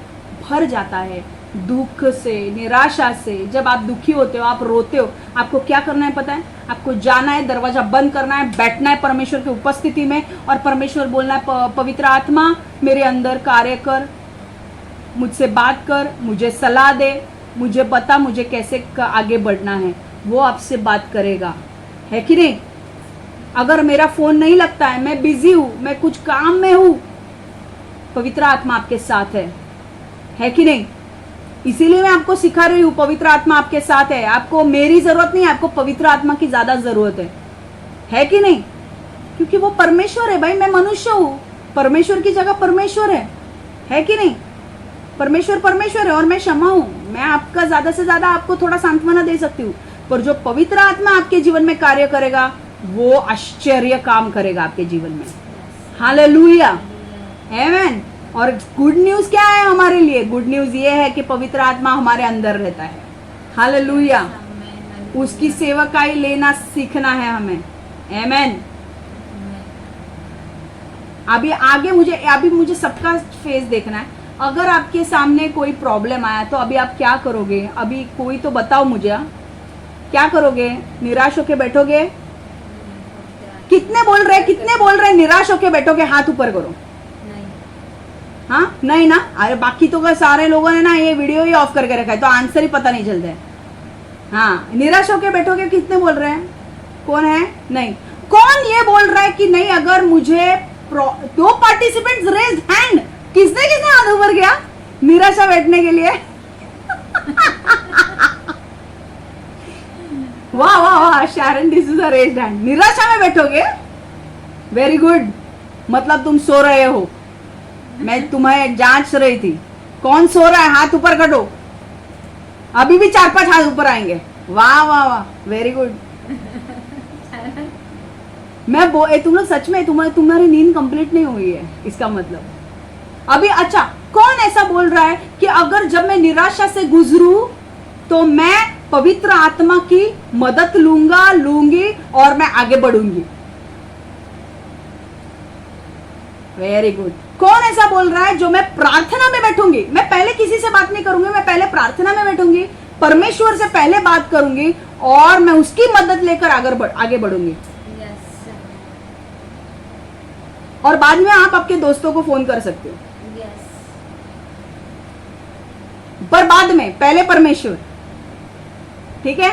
भर जाता है दुख से, निराशा से, जब आप दुखी होते हो, आप रोते हो, आपको क्या करना है पता है? आपको जाना है, दरवाजा बंद करना है, बैठना है परमेश्वर की उपस्थिति में और परमेश्वर बोलना है, पवित्र आत्मा मेरे अंदर कार्य कर, मुझसे बात कर, मुझे सलाह दे, मुझे बता मुझे कैसे आगे बढ़ना है। वो आपसे बात करेगा, है कि नहीं? अगर मेरा फोन नहीं लगता है, मैं बिजी हूं, मैं कुछ काम में हूं, पवित्र आत्मा आपके साथ है कि नहीं? इसीलिए मैं आपको सिखा रही हूं, पवित्र आत्मा आपके साथ है। आपको मेरी जरूरत नहीं है, आपको पवित्र आत्मा की ज्यादा जरूरत है कि नहीं? क्योंकि वो परमेश्वर है भाई, मैं मनुष्य हूं, परमेश्वर की जगह परमेश्वर है कि नहीं? परमेश्वर परमेश्वर है और मैं क्षमा हूँ, मैं आपका ज्यादा से ज्यादा आपको थोड़ा सांत्वना दे सकती हूँ, पर जो पवित्र आत्मा आपके जीवन में कार्य करेगा वो आश्चर्य काम करेगा आपके जीवन में। हालेलुया, आमेन। और गुड न्यूज क्या है हमारे लिए? गुड न्यूज ये है कि पवित्र आत्मा हमारे अंदर रहता है। हालेलुया, उसकी सेवकाई लेना सीखना है हमें। आमेन। अभी मुझे सबका फेस देखना है। अगर आपके सामने कोई प्रॉब्लम आया तो अभी आप क्या करोगे? अभी कोई तो बताओ मुझे, क्या करोगे? निराश होके बैठोगे? कितने बोल रहे निराश होके बैठोगे? हाथ ऊपर करो। हाँ, नहीं ना? अरे बाकी तो सारे लोगों ने ना ये वीडियो ही ऑफ करके रखा है, तो आंसर ही पता नहीं चलता है। हाँ, निराश होके बैठोगे? कितने बोल रहे हैं? कौन है? नहीं। कौन ये बोल रहा है कि नहीं अगर मुझे 2 पार्टिसिपेंट्स रेज हैंड। किसने हाथ ऊपर किया निराशा बैठने के लिए? वाह वाह वाह, Sharon this is a raised hand. निराशा में बैठोगे? वेरी गुड, मतलब तुम सो रहे हो। मैं तुम्हें जांच रही थी, कौन सो रहा है? हाथ ऊपर करो। अभी भी 4-5 हाथ ऊपर आएंगे। वाह वाह वाह, वेरी गुड। तुम लोग सच में तुम्हारी नींद कंप्लीट नहीं हुई है, इसका मतलब अभी। अच्छा, कौन ऐसा बोल रहा है कि अगर जब मैं निराशा से गुजरूं तो मैं पवित्र आत्मा की मदद लूंगी और मैं आगे बढ़ूंगी? Very good. कौन ऐसा बोल रहा है जो मैं प्रार्थना में बैठूंगी, मैं पहले किसी से बात नहीं करूंगी, मैं पहले प्रार्थना में बैठूंगी, परमेश्वर से पहले बात करूंगी और मैं उसकी मदद लेकर आगे बढ़ूंगी। और बाद में आप आपके दोस्तों को फोन कर सकते हो। पर बाद में, पहले परमेश्वर। ठीक है?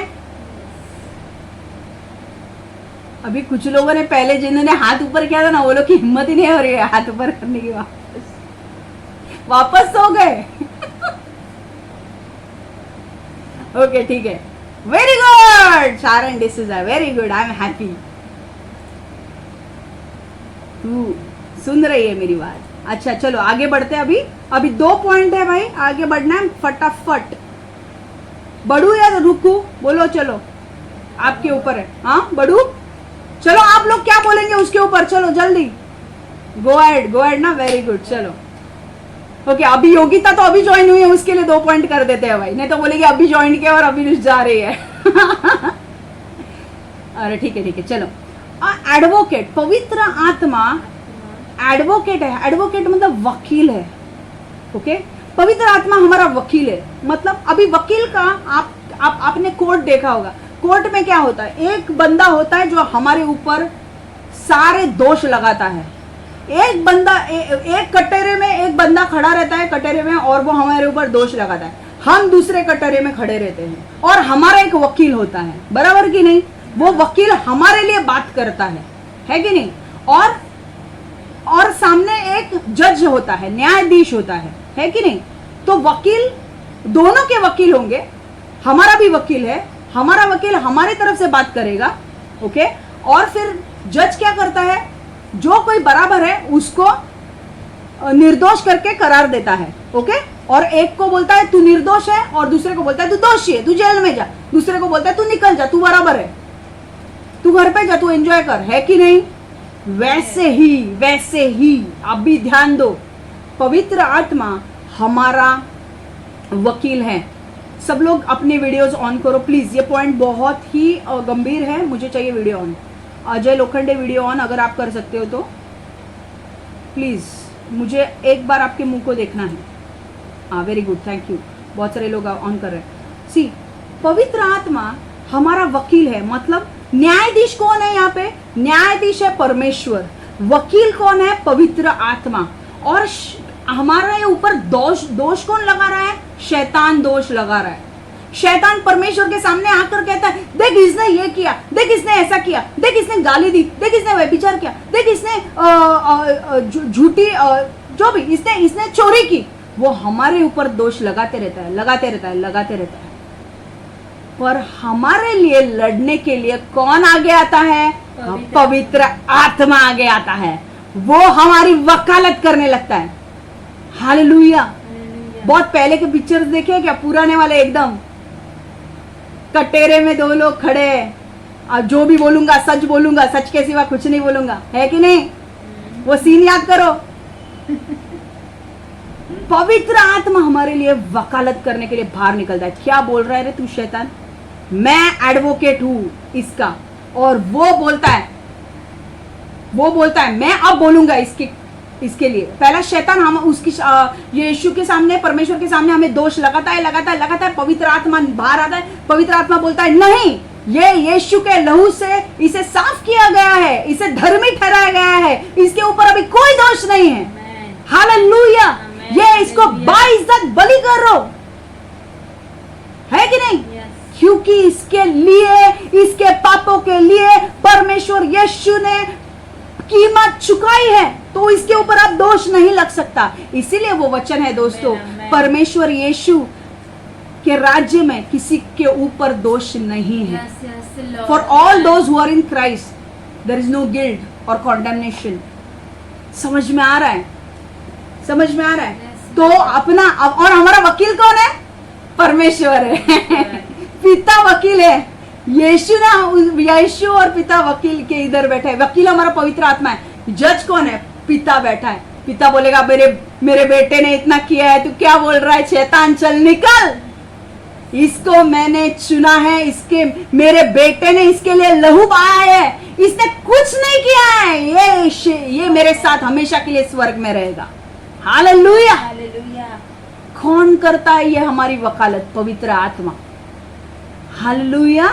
अभी कुछ लोगों ने पहले जिन्होंने हाथ ऊपर किया था ना, वो लोग की हिम्मत ही नहीं हो रही है हाथ ऊपर करने की। वापस सो गए। ओके, ठीक है, very good Sharon D'Souza, very good, I am happy. तू सुन रही है मेरी बात? अच्छा, चलो आगे बढ़ते हैं। अभी 2 पॉइंट है भाई, आगे बढ़ना है फटाफट। बढ़ू या रुकू? बोलो, चलो आपके ऊपर है। हाँ, बढ़ू? चलो, आप लोग क्या बोलेंगे उसके ऊपर? चलो जल्दी, गो एड ना, वेरी गुड। चलो ओके, अभी योगिता तो अभी ज्वाइन हुई है, उसके लिए 2 पॉइंट कर देते हैं भाई, नहीं तो बोलेगी अभी ज्वाइन किया और अभी जा रही है। अरे ठीक है, चलो। एडवोकेट, पवित्र आत्मा एडवोकेट है। एडवोकेट मतलब वकील है। ओके, पवित्र आत्मा हमारा वकील है। मतलब अभी वकील का आपने कोर्ट देखा होगा। कोर्ट में क्या होता है? एक बंदा होता है जो हमारे ऊपर सारे दोष लगाता है। एक कटोरे में एक बंदा खड़ा रहता है कटोरे में, और वो हमारे ऊपर दोष लगाता है। हम दूसरे कटोरे में खड़े रहते हैं और हमारा एक वकील होता है, बराबर कि नहीं? वो वकील हमारे लिए बात करता है कि नहीं? और सामने एक जज होता है, न्यायाधीश होता है कि नहीं? तो वकील, दोनों के वकील होंगे। हमारा भी वकील है, हमारा वकील हमारी तरफ से बात करेगा। ओके, और फिर जज क्या करता है? जो कोई बराबर है उसको निर्दोष करके करार देता है। ओके, और एक को बोलता है तू निर्दोष है, और दूसरे को बोलता है तू दोषी है, तू जेल में जा। दूसरे को बोलता है तू निकल जा, तू बराबर है, तू घर पे जा, तू एंजॉय कर, है कि नहीं? वैसे ही अभी ध्यान दो, पवित्र आत्मा हमारा वकील है। सब लोग अपने वीडियोस ऑन करो प्लीज, ये पॉइंट बहुत ही गंभीर है, मुझे चाहिए video on. Ajay Lokhande video on, अगर आप कर सकते हो तो प्लीज, मुझे एक बार आपके मुंह को देखना है। हाँ, वेरी गुड, थैंक यू, बहुत सारे लोग ऑन कर रहे हैं। सी, पवित्र आत्मा हमारा वकील है। मतलब न्यायाधीश कौन है यहाँ पे? न्यायाधीश है परमेश्वर। वकील कौन है? पवित्र आत्मा। और हमारे ऊपर दोष कौन लगा रहा है? शैतान दोष लगा रहा है। शैतान परमेश्वर के सामने आकर कहता है, देख इसने ये किया, देख इसने ऐसा किया, देख इसने गाली दी, देख इसने व्यभिचार किया, देख इसने झूठी जो भी इसने चोरी की। वो हमारे ऊपर दोष लगाते रहता है। पर हमारे लिए लड़ने के लिए कौन आगे आता है? पवित्र आत्मा आगे आता है। वो हमारी वकालत करने लगता है। हालेलुया, बहुत पहले के पिक्चर्स देखे क्या, पुराने वाले एकदम कटेरे में दो लोग खड़े हैं, और जो भी बोलूंगा सच के सिवा कुछ नहीं बोलूंगा, है कि नहीं? वो सीन याद करो। पवित्र आत्मा हमारे लिए वकालत करने के लिए बाहर निकलता है। क्या बोल रहा है रे तू शैतान, मैं एडवोकेट हूं इसका, और वो बोलता है मैं अब बोलूंगा इसके लिए। पहला शैतान हम उसकी यीशु के सामने, परमेश्वर के सामने हमें दोष लगाता है। पवित्र आत्मा बाहर आता है, पवित्र आत्मा बोलता है नहीं, ये यीशु के लहू से इसे साफ किया गया है, इसे धर्मी ठहराया गया है, इसके ऊपर अभी कोई दोष नहीं है। हालेलुया, ये इसको बाइज्जत बलि करो, है कि नहीं? क्योंकि इसके लिए, इसके पापों के लिए परमेश्वर यीशु ने कीमत चुकाई है, तो इसके ऊपर अब दोष नहीं लग सकता। इसीलिए वो वचन है दोस्तों, परमेश्वर यीशु के राज्य में किसी के ऊपर दोष नहीं है। For all those who are in Christ there is no guilt और कॉन्डेमनेशन। समझ में आ रहा है? तो अपना, और हमारा वकील कौन है? परमेश्वर है। पिता वकील है। यीशु और पिता वकील के इधर बैठे है। वकील हमारा पवित्र आत्मा है। जज कौन है? पिता बैठा है। पिता बोलेगा मेरे बेटे ने इतना किया है, तू क्या बोल रहा है? शैतान चल निकल, इसको मैंने चुना है, इसके मेरे बेटे ने इसके लिए लहू बहाया है, इसने कुछ नहीं किया है, ये मेरे साथ हमेशा के लिए स्वर्ग में रहेगा। हालेलुया। कौन करता है ये हमारी वकालत? पवित्र आत्मा। हालेलुया।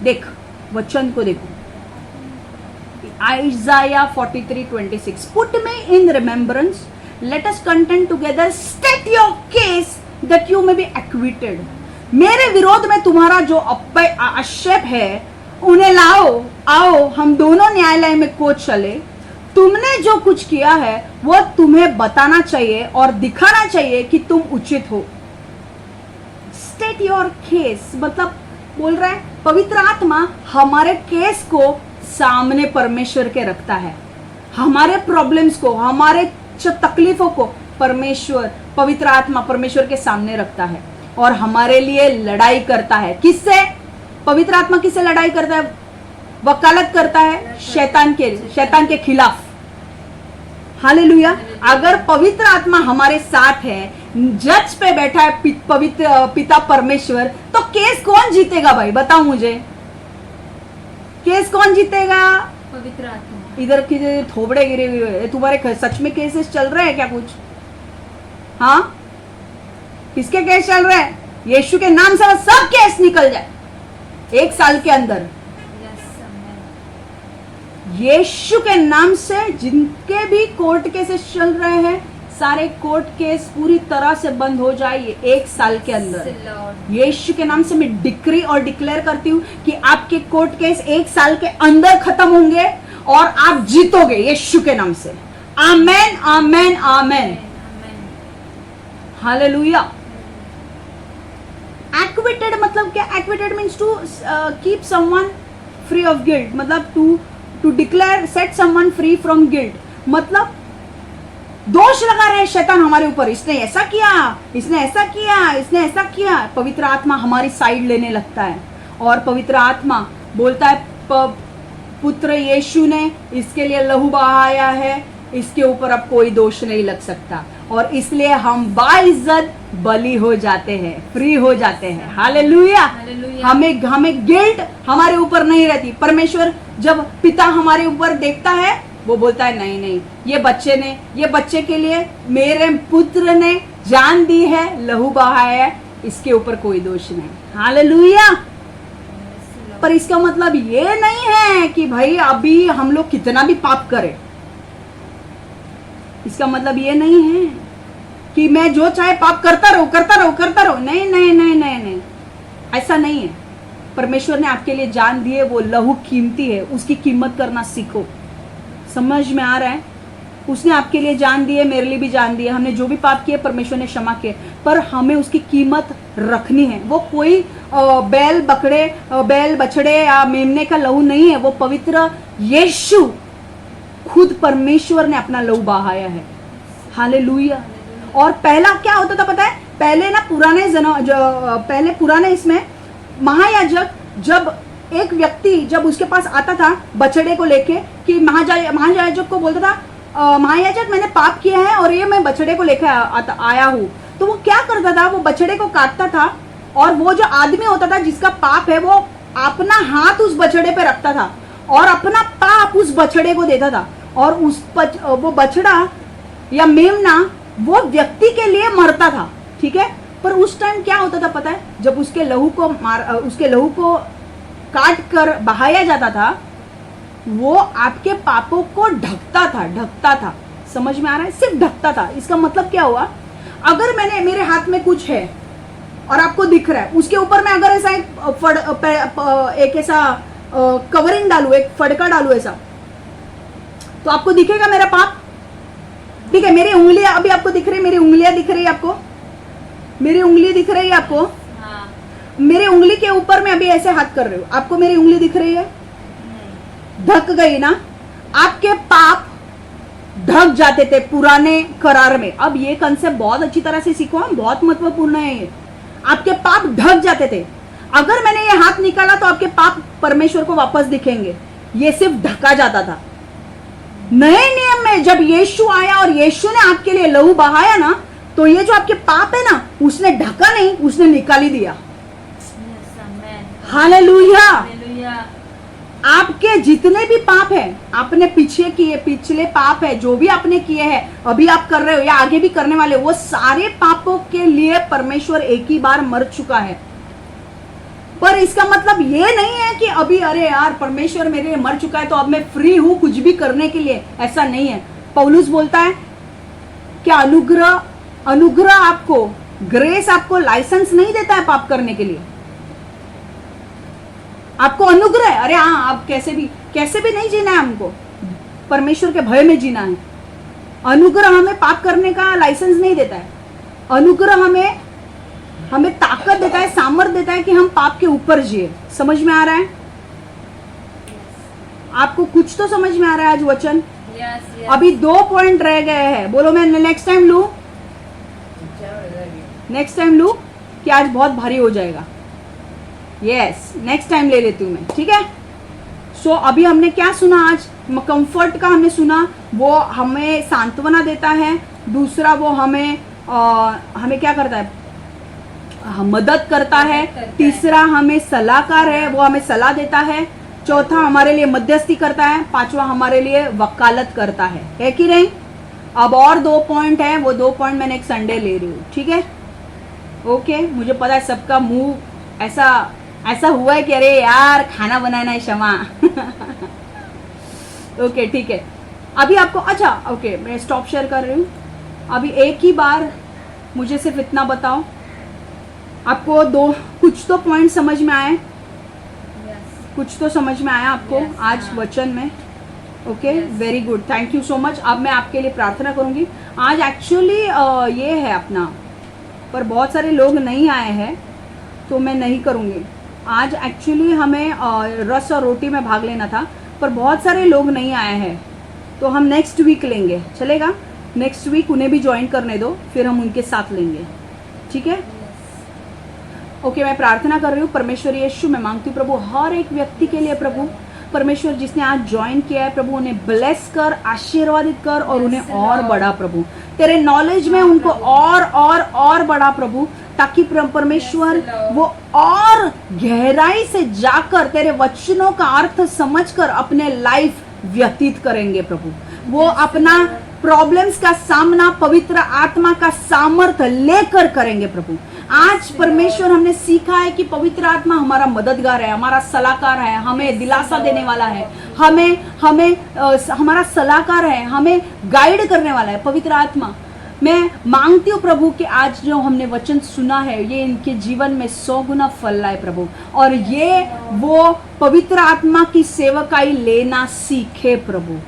देख वचन को देखो, Isaiah 43:26 Put me in remembrance, let us contend together, state your case that you may be acquitted. मेरे विरोध में तुम्हारा जो आक्षेप है उन्हें लाओ, आओ हम दोनों न्यायालय में को चले। तुमने जो कुछ किया है वो तुम्हें बताना चाहिए और दिखाना चाहिए कि तुम उचित हो। स्टेट योर केस मतलब बोल रहा है पवित्र आत्मा हमारे केस को सामने परमेश्वर के रखता है। हमारे प्रॉब्लम्स को, हमारे तकलीफों को परमेश्वर, पवित्र आत्मा परमेश्वर के सामने रखता है और हमारे लिए लड़ाई करता है। किससे? पवित्र आत्मा किससे लड़ाई करता है? वकालत करता है शैतान के खिलाफ। हालेलुया। अगर पवित्र आत्मा हमारे साथ है, जज पे बैठा है पवित्र पिता परमेश्वर, तो केस कौन जीतेगा भाई? बताओ मुझे, केस कौन जीतेगा? पवित्र आत्मा। इधर की थोबड़े गिरे हुए, तुम्हारे सच में केसेस चल रहे हैं क्या कुछ? हाँ, किसके केस चल रहे हैं? यीशु के नाम से सब केस निकल जाए 1 साल के अंदर। यीशु के नाम से जिनके भी कोर्ट केसेस चल रहे हैं, सारे कोर्ट केस पूरी तरह से बंद हो जाए 1 साल के अंदर। यीशु के नाम से मैं डिक्री और डिक्लेयर करती हूँ कि आपके कोर्ट केस 1 साल के अंदर खत्म होंगे और आप जीतोगे यीशु के नाम से। आमेन, आमेन, आमेन। हालेलुया। एक्विटेड मतलब क्या? Acquitted means to keep someone free of guilt, मतलब to declare, set someone free from guilt. मतलब दोष लगा रहे शैतान हमारे ऊपर, इसने ऐसा किया, इसने ऐसा किया, इसने ऐसा किया। पवित्र आत्मा हमारी साइड लेने लगता है और पवित्र आत्मा बोलता है पुत्र यीशु ने इसके लिए लहू बहाया है, इसके ऊपर अब कोई दोष नहीं लग सकता, और इसलिए हम बाइज्जत बलि हो जाते हैं, फ्री हो जाते हैं। हालेलुया। हमें गिल्ट हमारे ऊपर नहीं रहती। परमेश्वर जब पिता हमारे ऊपर देखता है, वो बोलता है नहीं नहीं, ये बच्चे के लिए मेरे पुत्र ने जान दी है, लहू बहाया है, इसके ऊपर कोई दोष नहीं। हालेलुया। पर इसका मतलब ये नहीं है कि भाई अभी हम लोग कितना भी पाप करें, इसका मतलब ये नहीं है कि मैं जो चाहे पाप करता रहो। नहीं नहीं नहीं नहीं नहीं, ऐसा नहीं है। परमेश्वर ने आपके लिए जान दी है, वो लहू कीमती है, उसकी कीमत करना सीखो। समझ में आ रहा है? उसने आपके लिए जान दी है, मेरे लिए भी जान दी है। हमने जो भी पाप किए परमेश्वर ने क्षमा किए, पर हमें उसकी कीमत रखनी है। वो कोई बैल बछड़े या मेमने का लहू नहीं है, वो पवित्र यीशु खुद परमेश्वर ने अपना लहू बहाया है। हालेलुया। और पहला क्या होता था पता है, पहले ना पहले पुराने इसमें महायाजक, जब एक व्यक्ति जब उसके पास आता था बछड़े को लेके, कि महायाजक को बोलता था महायाजक मैंने पाप किया है और ये मैं बछड़े को लेकर आया हूँ, तो वो क्या करता था, वो बछड़े को काटता था और वो जो आदमी होता था जिसका पाप है वो अपना हाथ उस बछड़े पे रखता था और अपना पाप उस बछड़े को देता था, और वो बछड़ा या मेमना वो व्यक्ति के लिए मरता था, ठीक है। पर उस टाइम क्या होता था पता है, जब उसके लहू को काट कर बहाया जाता था, वो आपके पापों को ढकता था। समझ में आ रहा है, सिर्फ ढकता था। इसका मतलब क्या हुआ, अगर मेरे हाथ में कुछ है और आपको दिख रहा है, उसके ऊपर मैं अगर ऐसा एक ऐसा कवरिंग डालू, एक फड़का डालू ऐसा, तो आपको दिखेगा मेरा पाप, ठीक है। मेरी उंगलियां अभी आपको दिख रही है, मेरी उंगलियां दिख रही है आपको, मेरी उंगली दिख रही है आपको, हाँ। मेरी उंगली के ऊपर मैं अभी ऐसे हाथ कर रही हूँ, आपको मेरी उंगली दिख रही है, ढक गई ना। आपके पाप ढक जाते थे पुराने करार में। अब ये कंसेप्ट बहुत अच्छी तरह से सीखो, बहुत महत्वपूर्ण है ये। आपके पाप ढक जाते थे, अगर मैंने ये हाथ निकाला तो आपके पाप परमेश्वर को वापस दिखेंगे, ये सिर्फ ढका जाता था। नए नियम में जब यीशु आया और यीशु ने आपके लिए लहू बहाया ना, तो ये जो आपके पाप है ना, उसने ढका नहीं, उसने निकाल ही दिया। हालेलुया। आपके जितने भी पाप है, आपने पिछले पाप है, जो भी आपने किए हैं, अभी आप कर रहे हो या आगे भी करने वाले, वो सारे पापों के लिए परमेश्वर एक ही बार मर चुका है। पर इसका मतलब ये नहीं है कि अभी अरे यार परमेश्वर मेरे लिए मर चुका है तो अब मैं फ्री हूं कुछ भी करने के लिए, ऐसा नहीं है। पौलुस बोलता है कि अनुग्रह आपको, ग्रेस आपको लाइसेंस नहीं देता है पाप करने के लिए। आपको अनुग्रह है, अरे हाँ आप कैसे भी नहीं जीना है, हमको परमेश्वर के भय में जीना है। अनुग्रह हमें पाप करने का लाइसेंस नहीं देता है। अनुग्रह हमें ताकत देता है, सामर्थ देता है कि हम पाप के ऊपर जिए। समझ में आ रहा है आपको? कुछ तो समझ में आ रहा है आज वचन? yes. अभी 2 पॉइंट रह गए हैं। बोलो मैं नेक्स्ट टाइम लू कि आज बहुत भारी हो जाएगा। यस, नेक्स्ट टाइम ले लेती हूँ मैं, ठीक है। सो अभी हमने क्या सुना आज? कंफर्ट का हमने सुना, वो हमें सांत्वना देता है। दूसरा वो हमें क्या करता है? मदद करता है। तीसरा हमें सलाहकार है, वो हमें सलाह देता है। चौथा हमारे लिए मध्यस्थी करता है। पांचवा हमारे लिए वकालत करता है कि नहीं? अब और 2 पॉइंट है, वो 2 पॉइंट मैंने एक संडे ले रही हूँ, ठीक है। ओके, मुझे पता है सबका मुंह ऐसा हुआ है कि अरे यार खाना बनाना है क्षमा। ओके ठीक है। अभी आपको अच्छा ओके मैं स्टॉप शेयर कर रही हूँ। अभी एक ही बार मुझे सिर्फ इतना बताओ, आपको कुछ तो पॉइंट समझ में आए? कुछ तो समझ में आया आपको आज वचन में? Okay, very good, thank you so much. अब मैं आपके लिए प्रार्थना करूंगी। आज एक्चुअली ये है अपना, पर बहुत सारे लोग नहीं आए हैं तो मैं नहीं करूंगी आज। एक्चुअली हमें रस और रोटी में भाग लेना था, पर बहुत सारे लोग नहीं आए हैं, तो हम नेक्स्ट वीक लेंगे, चलेगा? नेक्स्ट वीक उन्हें भी ज्वाइन करने दो, फिर हम उनके साथ लेंगे, ठीक है? ओके, मैं प्रार्थना कर रही हूँ। परमेश्वर यीशु, मैं मांगती हूँ प्रभु हर एक व्यक्ति के लिए, प्रभु परमेश्वर जिसने आज ज्वाइन किया है, प्रभु उन्हें ब्लेस कर, आशीर्वादित कर और उन्हें और बढ़ा प्रभु, तेरे नॉलेज में उनको और बढ़ा प्रभु, ताकि परमेश्वर वो और गहराई से जाकर तेरे वचनों का अर्थ समझकर अपने लाइफ व्यतीत करेंगे प्रभु। वो अपना प्रॉब्लम्स का सामना पवित्र आत्मा का सामर्थ्य लेकर करेंगे प्रभु। आज परमेश्वर हमने सीखा है कि पवित्र आत्मा हमारा मददगार है, हमारा सलाहकार है, हमें दिलासा देने वाला है, हमारा सलाहकार है, हमें गाइड करने वाला है पवित्र आत्मा। मैं मांगती हूँ प्रभु कि आज जो हमने वचन सुना है ये इनके जीवन में 100 गुना फल लाए प्रभु, और ये वो पवित्र आत्मा की सेवकाई लेना सीखे प्रभु।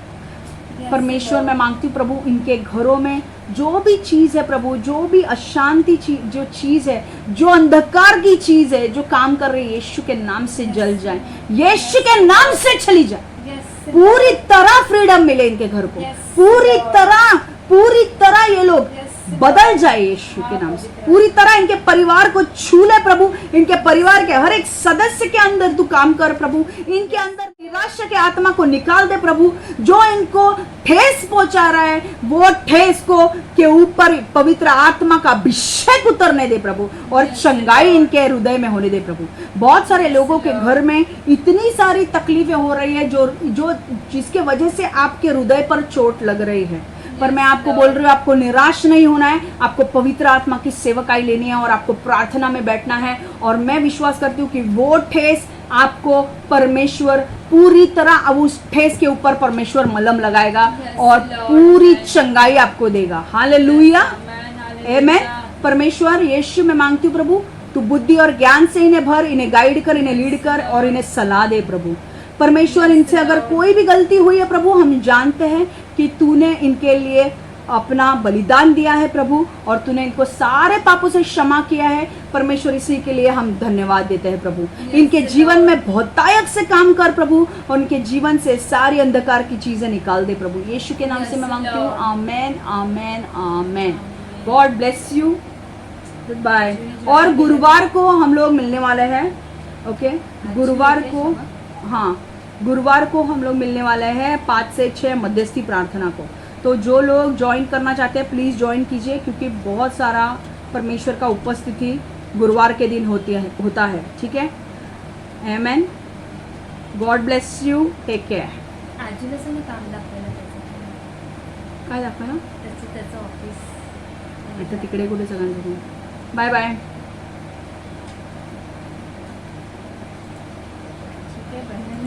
परमेश्वर मैं मांगती हूँ प्रभु इनके घरों में जो भी चीज है प्रभु, जो भी अशांति जो चीज है, जो अंधकार की चीज है जो काम कर रही है, यीशु के नाम से जल जाए, यीशु के नाम से चली जाए। पूरी तरह फ्रीडम मिले इनके घर को, पूरी तरह ये लोग बदल जाए यीशु के नाम से। पूरी तरह इनके परिवार को छू ले प्रभु, इनके परिवार के हर एक सदस्य के अंदर तू काम कर प्रभु, इनके अंदर निराशा के आत्मा को निकाल दे प्रभु। जो इनको ठेस पहुंचा रहा है वो ठेस को के ऊपर पवित्र आत्मा का अभिषेक उतरने दे प्रभु, और चंगाई इनके हृदय में होने दे प्रभु। बहुत सारे लोगों के घर में इतनी सारी तकलीफें हो रही है जो जिसके वजह से आपके हृदय पर चोट लग रही है, पर मैं आपको बोल रही हूँ आपको निराश नहीं होना है, आपको पवित्र आत्मा की सेवकाई लेनी है और आपको प्रार्थना में बैठना है। और मैं विश्वास करती हूँ कि वो ठेस आपको परमेश्वर पूरी तरह, अब उस ठेस के ऊपर परमेश्वर मलहम लगाएगा और पूरी चंगाई आपको देगा। हालेलुया, आमेन। परमेश्वर यीशु मैं मांगती हूँ प्रभु, तू बुद्धि और ज्ञान से इन्हें भर, इन्हें गाइड कर, इन्हें लीड कर और इन्हें सलाह दे प्रभु। परमेश्वर इनसे अगर कोई भी गलती हुई है प्रभु, हम जानते हैं कि तूने इनके लिए अपना बलिदान दिया है प्रभु, और तूने इनको सारे पापों से क्षमा किया है परमेश्वर। इसी के लिए हम धन्यवाद देते हैं प्रभु। इनके जीवन में बहुतायत से काम कर प्रभु, और उनके जीवन से सारी अंधकार की चीजें निकाल दे प्रभु। यीशु के नाम से मैं मांगती हूँ, amen amen amen. God bless you, goodbye. और गुरुवार को हम लोग मिलने वाले हैं, ओके। गुरुवार को, हाँ, गुरुवार को हम लोग मिलने वाले हैं 5 से 6 मध्यस्थी प्रार्थना को। तो जो लोग ज्वाइन करना चाहते हैं प्लीज़ ज्वाइन कीजिए, क्योंकि बहुत सारा परमेश्वर का उपस्थिति गुरुवार के दिन होता है, ठीक है। Amen. God bless you, take care. आजीला काम दाखवायला काय दाखवा ना त्याचं ऑफिस आता तिकडे कुठे सगळ्यांकडे। Bye bye. ठीक आहे.